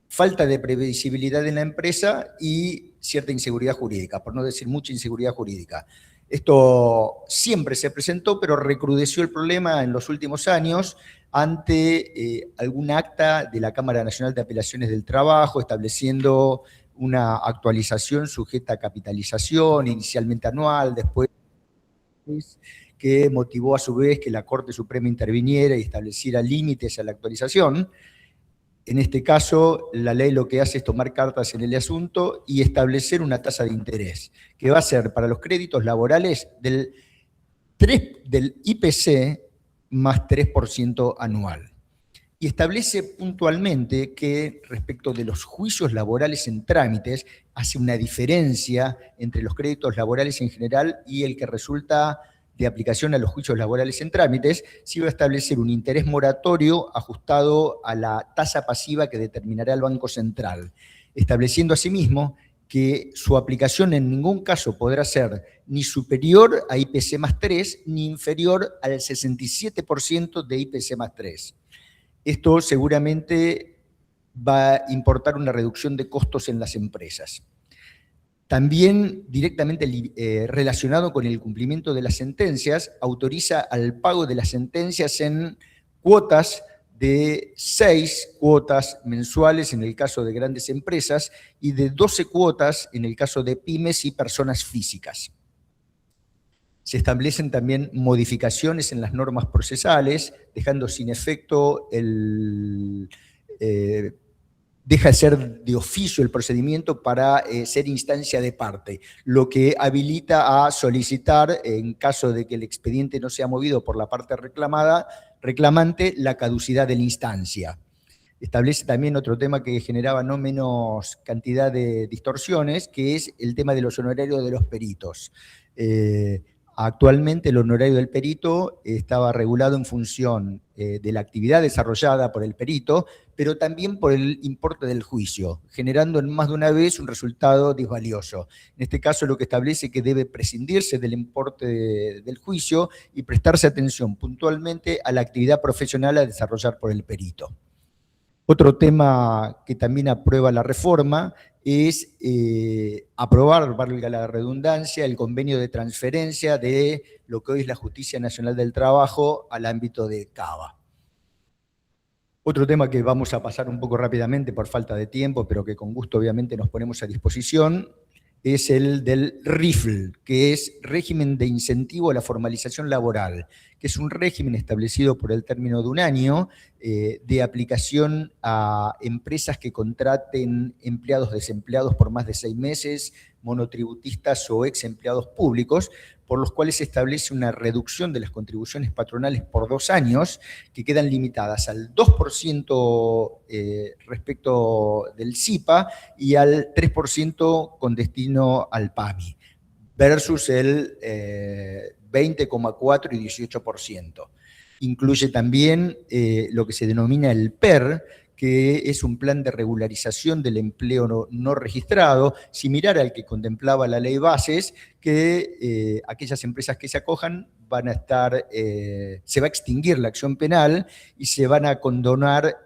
falta de previsibilidad en la empresa y cierta inseguridad jurídica, por no decir mucha inseguridad jurídica. Esto siempre se presentó, pero recrudeció el problema en los últimos años ante algún acta de la Cámara Nacional de Apelaciones del Trabajo estableciendo una actualización sujeta a capitalización, inicialmente anual, después que motivó a su vez que la Corte Suprema interviniera y estableciera límites a la actualización. En este caso, la ley lo que hace es tomar cartas en el asunto y establecer una tasa de interés, que va a ser para los créditos laborales del IPC más 3% anual. Y establece puntualmente que respecto de los juicios laborales en trámites, hace una diferencia entre los créditos laborales en general y el que resulta de aplicación a los juicios laborales en trámites, se iba a establecer un interés moratorio ajustado a la tasa pasiva que determinará el Banco Central, estableciendo asimismo que su aplicación en ningún caso podrá ser ni superior a IPC más 3, ni inferior al 67% de IPC más 3. Esto seguramente va a importar una reducción de costos en las empresas. También directamente relacionado con el cumplimiento de las sentencias, autoriza al pago de las sentencias en cuotas de 6 cuotas mensuales en el caso de grandes empresas y de 12 cuotas en el caso de pymes y personas físicas. Se establecen también modificaciones en las normas procesales, dejando sin efecto deja de ser de oficio el procedimiento para ser instancia de parte, lo que habilita a solicitar, en caso de que el expediente no sea movido por la parte reclamante, la caducidad de la instancia. Establece también otro tema que generaba no menos cantidad de distorsiones, que es el tema de los honorarios de los peritos. Actualmente el honorario del perito estaba regulado en función de la actividad desarrollada por el perito, pero también por el importe del juicio, generando en más de una vez un resultado disvalioso. En este caso lo que establece que debe prescindirse del importe del juicio y prestarse atención puntualmente a la actividad profesional a desarrollar por el perito. Otro tema que también aprueba la reforma es aprobar, valga la redundancia, el convenio de transferencia de lo que hoy es la Justicia Nacional del Trabajo al ámbito de CABA. Otro tema que vamos a pasar un poco rápidamente por falta de tiempo, pero que con gusto obviamente nos ponemos a disposición, es el del RIFL, que es Régimen de Incentivo a la Formalización Laboral, que es un régimen establecido por el término de un año de aplicación a empresas que contraten empleados desempleados por más de 6 meses, monotributistas o ex empleados públicos, por los cuales se establece una reducción de las contribuciones patronales por 2 años, que quedan limitadas al 2% respecto del SIPA y al 3% con destino al PAMI, versus el 20,4% y 18%. Incluye también lo que se denomina el PER, que es un plan de regularización del empleo no registrado, similar al que contemplaba la ley Bases, que aquellas empresas que se acojan van a estar, se va a extinguir la acción penal y se van a condonar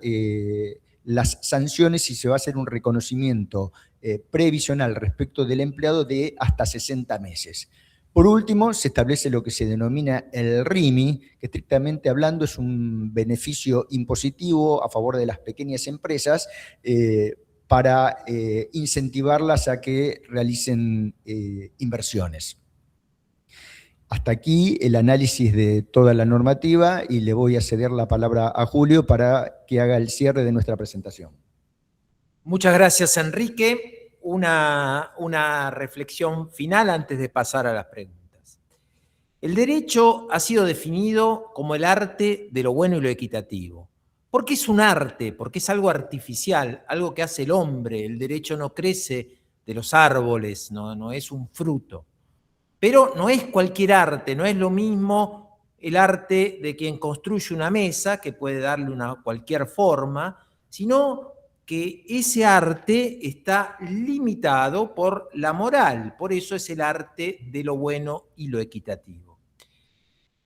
las sanciones y se va a hacer un reconocimiento previsional respecto del empleado de hasta 60 meses. Por último, se establece lo que se denomina el RIMI, que estrictamente hablando es un beneficio impositivo a favor de las pequeñas empresas para incentivarlas a que realicen inversiones. Hasta aquí el análisis de toda la normativa y le voy a ceder la palabra a Julio para que haga el cierre de nuestra presentación. Muchas gracias, Enrique. Una reflexión final antes de pasar a las preguntas. El derecho ha sido definido como el arte de lo bueno y lo equitativo. ¿Por qué es un arte? Porque es algo artificial, algo que hace el hombre. El derecho no crece de los árboles, no es un fruto. Pero no es cualquier arte, no es lo mismo el arte de quien construye una mesa, que puede darle cualquier forma, sino que ese arte está limitado por la moral, por eso es el arte de lo bueno y lo equitativo.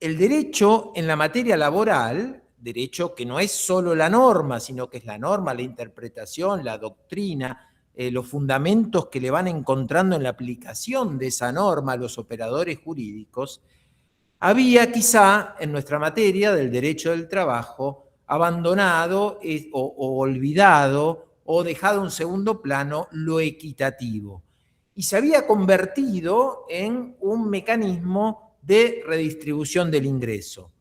El derecho en la materia laboral, derecho que no es solo la norma, sino que es la norma, la interpretación, la doctrina, los fundamentos que le van encontrando en la aplicación de esa norma a los operadores jurídicos, había quizá en nuestra materia del derecho del trabajo abandonado o olvidado o dejado en segundo plano lo equitativo. Y se había convertido en un mecanismo de redistribución del ingreso.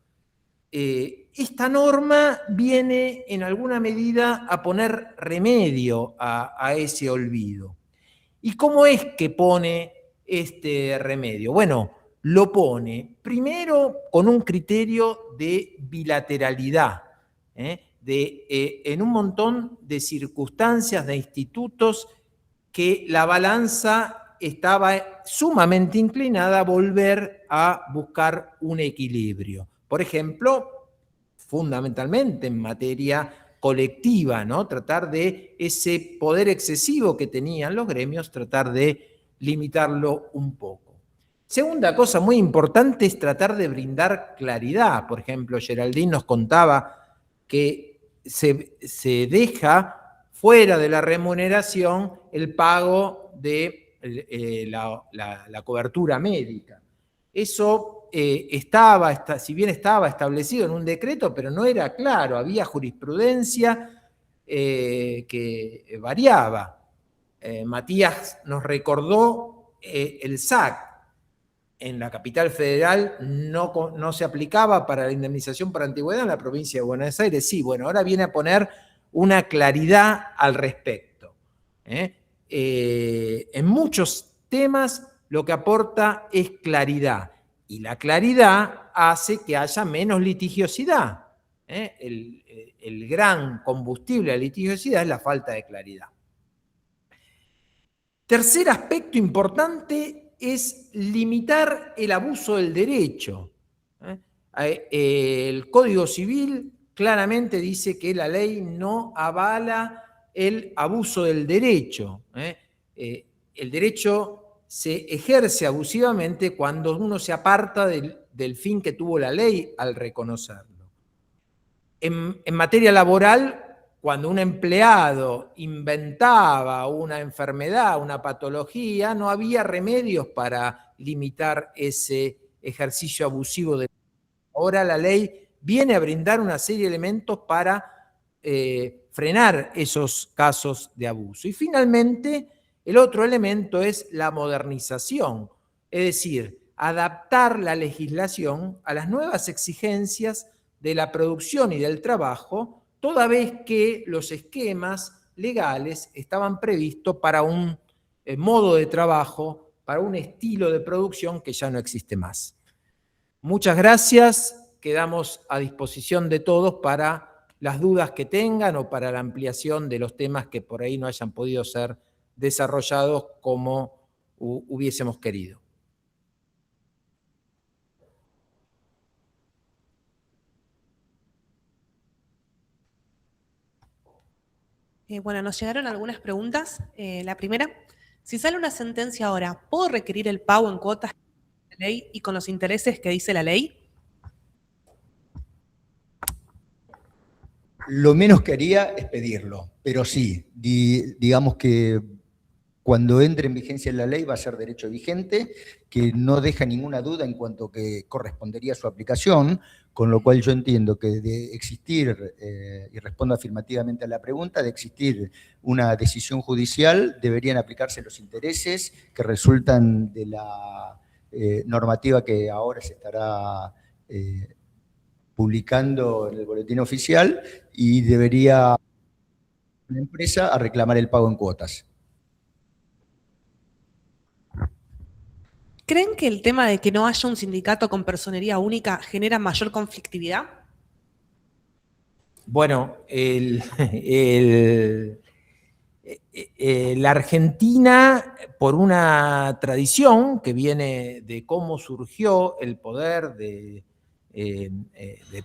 Esta norma viene en alguna medida a poner remedio a ese olvido. ¿Y cómo es que pone este remedio? Bueno, lo pone primero con un criterio de bilateralidad, en un montón de circunstancias, de institutos que la balanza estaba sumamente inclinada a volver a buscar un equilibrio. Por ejemplo, fundamentalmente en materia colectiva, ¿no? Tratar de ese poder excesivo que tenían los gremios, tratar de limitarlo un poco. Segunda cosa muy importante es tratar de brindar claridad. Por ejemplo, Geraldine nos contaba que se deja fuera de la remuneración el pago de la cobertura médica. Eso si bien estaba establecido en un decreto, pero no era claro, había jurisprudencia que variaba. Matías nos recordó el SAC. En la capital federal no se aplicaba para la indemnización por antigüedad, en la provincia de Buenos Aires sí. Bueno, ahora viene a poner una claridad al respecto. En muchos temas lo que aporta es claridad, y la claridad hace que haya menos litigiosidad. El gran combustible de la litigiosidad es la falta de claridad. Tercer aspecto importante es limitar el abuso del derecho. El Código Civil claramente dice que la ley no avala el abuso del derecho. El derecho se ejerce abusivamente cuando uno se aparta del fin que tuvo la ley al reconocerlo. En materia laboral, cuando un empleado inventaba una enfermedad, una patología, no había remedios para limitar ese ejercicio abusivo de la ley. Ahora la ley viene a brindar una serie de elementos para frenar esos casos de abuso. Y finalmente, el otro elemento es la modernización, es decir, adaptar la legislación a las nuevas exigencias de la producción y del trabajo, toda vez que los esquemas legales estaban previstos para un modo de trabajo, para un estilo de producción que ya no existe más. Muchas gracias, quedamos a disposición de todos para las dudas que tengan o para la ampliación de los temas que por ahí no hayan podido ser desarrollados como hubiésemos querido. Bueno, nos llegaron algunas preguntas. La primera, si sale una sentencia ahora, ¿puedo requerir el pago en cuotas de la ley y con los intereses que dice la ley? Lo menos que haría es pedirlo, pero sí, digamos que cuando entre en vigencia la ley va a ser derecho vigente, que no deja ninguna duda en cuanto que correspondería a su aplicación, con lo cual yo entiendo que de existir, y respondo afirmativamente a la pregunta, de existir una decisión judicial, deberían aplicarse los intereses que resultan de la normativa que ahora se estará publicando en el boletín oficial, y debería la empresa a reclamar el pago en cuotas. ¿Creen que el tema de que no haya un sindicato con personería única genera mayor conflictividad? Bueno, la Argentina, por una tradición que viene de cómo surgió el poder de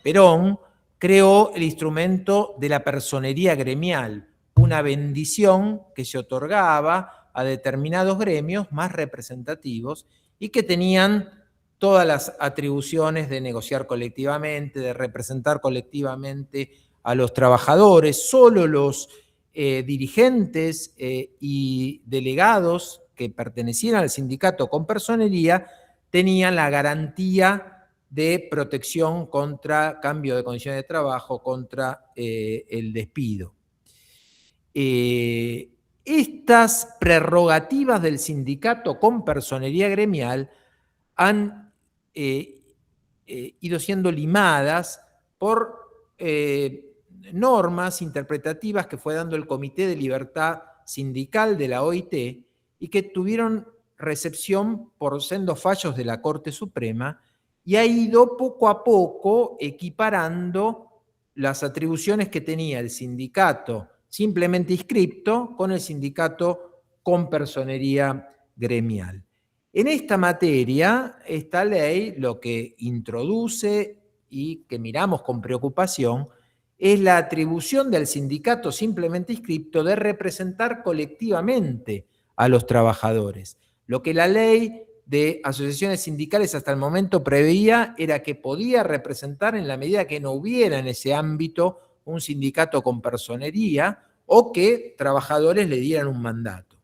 Perón, creó el instrumento de la personería gremial, una bendición que se otorgaba a determinados gremios más representativos y que tenían todas las atribuciones de negociar colectivamente, de representar colectivamente a los trabajadores. Solo los dirigentes y delegados que pertenecían al sindicato con personería tenían la garantía de protección contra cambio de condiciones de trabajo, contra el despido. Estas prerrogativas del sindicato con personería gremial han ido siendo limadas por normas interpretativas que fue dando el Comité de Libertad Sindical de la OIT y que tuvieron recepción por sendos fallos de la Corte Suprema, y ha ido poco a poco equiparando las atribuciones que tenía el sindicato simplemente inscripto con el sindicato con personería gremial. En esta materia, esta ley lo que introduce y que miramos con preocupación es la atribución del sindicato simplemente inscripto de representar colectivamente a los trabajadores. Lo que la ley de asociaciones sindicales hasta el momento preveía era que podía representar en la medida que no hubiera en ese ámbito un sindicato con personería o que trabajadores le dieran un mandato.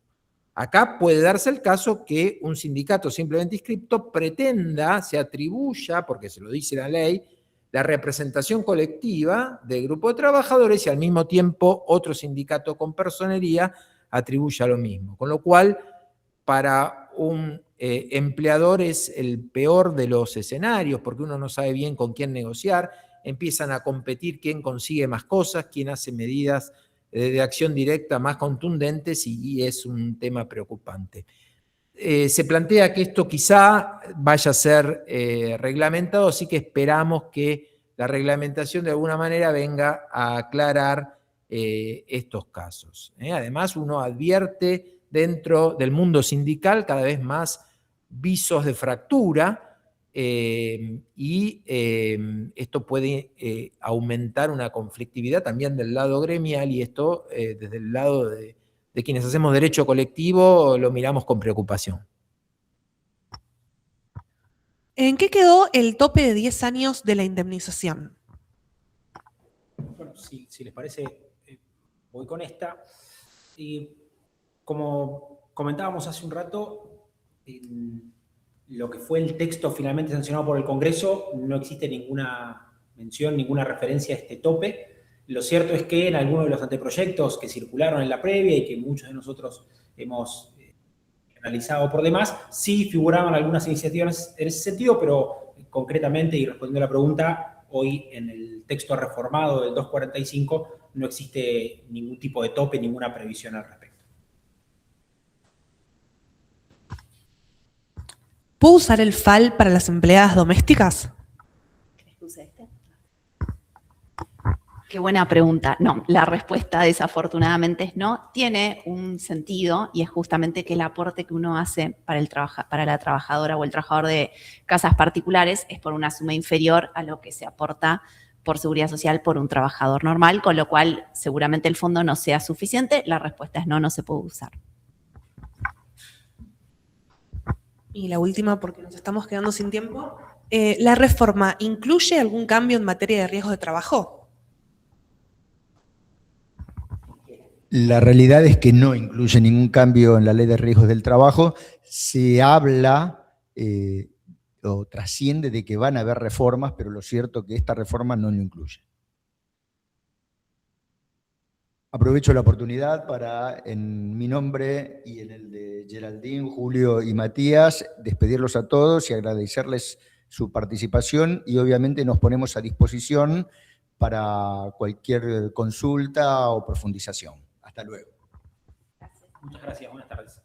Acá puede darse el caso que un sindicato simplemente inscripto pretenda, se atribuya, porque se lo dice la ley, la representación colectiva del grupo de trabajadores y al mismo tiempo otro sindicato con personería atribuya lo mismo. Con lo cual, para un empleador es el peor de los escenarios, porque uno no sabe bien con quién negociar, empiezan a competir quién consigue más cosas, quién hace medidas de acción directa más contundentes y es un tema preocupante. Se plantea que esto quizá vaya a ser reglamentado, así que esperamos que la reglamentación de alguna manera venga a aclarar estos casos. Además, uno advierte dentro del mundo sindical cada vez más visos de fractura y esto puede aumentar una conflictividad también del lado gremial y esto desde el lado de quienes hacemos derecho colectivo lo miramos con preocupación. ¿En qué quedó el tope de 10 años de la indemnización? Bueno, si les parece, voy con esta. Y como comentábamos hace un rato, en lo que fue el texto finalmente sancionado por el Congreso, no existe ninguna mención, ninguna referencia a este tope. Lo cierto es que en algunos de los anteproyectos que circularon en la previa y que muchos de nosotros hemos analizado por demás, sí figuraban algunas iniciativas en ese sentido, pero concretamente, y respondiendo a la pregunta, hoy en el texto reformado del 245 no existe ningún tipo de tope, ninguna previsión al respecto. ¿Puedo usar el FAL para las empleadas domésticas? ¿Querés que use este? Qué buena pregunta. No, la respuesta desafortunadamente es no. Tiene un sentido y es justamente que el aporte que uno hace para la trabajadora o el trabajador de casas particulares es por una suma inferior a lo que se aporta por seguridad social por un trabajador normal, con lo cual seguramente el fondo no sea suficiente. La respuesta es no, no se puede usar. Y la última, porque nos estamos quedando sin tiempo. ¿La reforma incluye algún cambio en materia de riesgos de trabajo? La realidad es que no incluye ningún cambio en la ley de riesgos del trabajo. Se habla o trasciende de que van a haber reformas, pero lo cierto es que esta reforma no lo incluye. Aprovecho la oportunidad para, en mi nombre y en el de Geraldine, Julio y Matías, despedirlos a todos y agradecerles su participación y obviamente nos ponemos a disposición para cualquier consulta o profundización. Hasta luego. Muchas gracias, buenas tardes.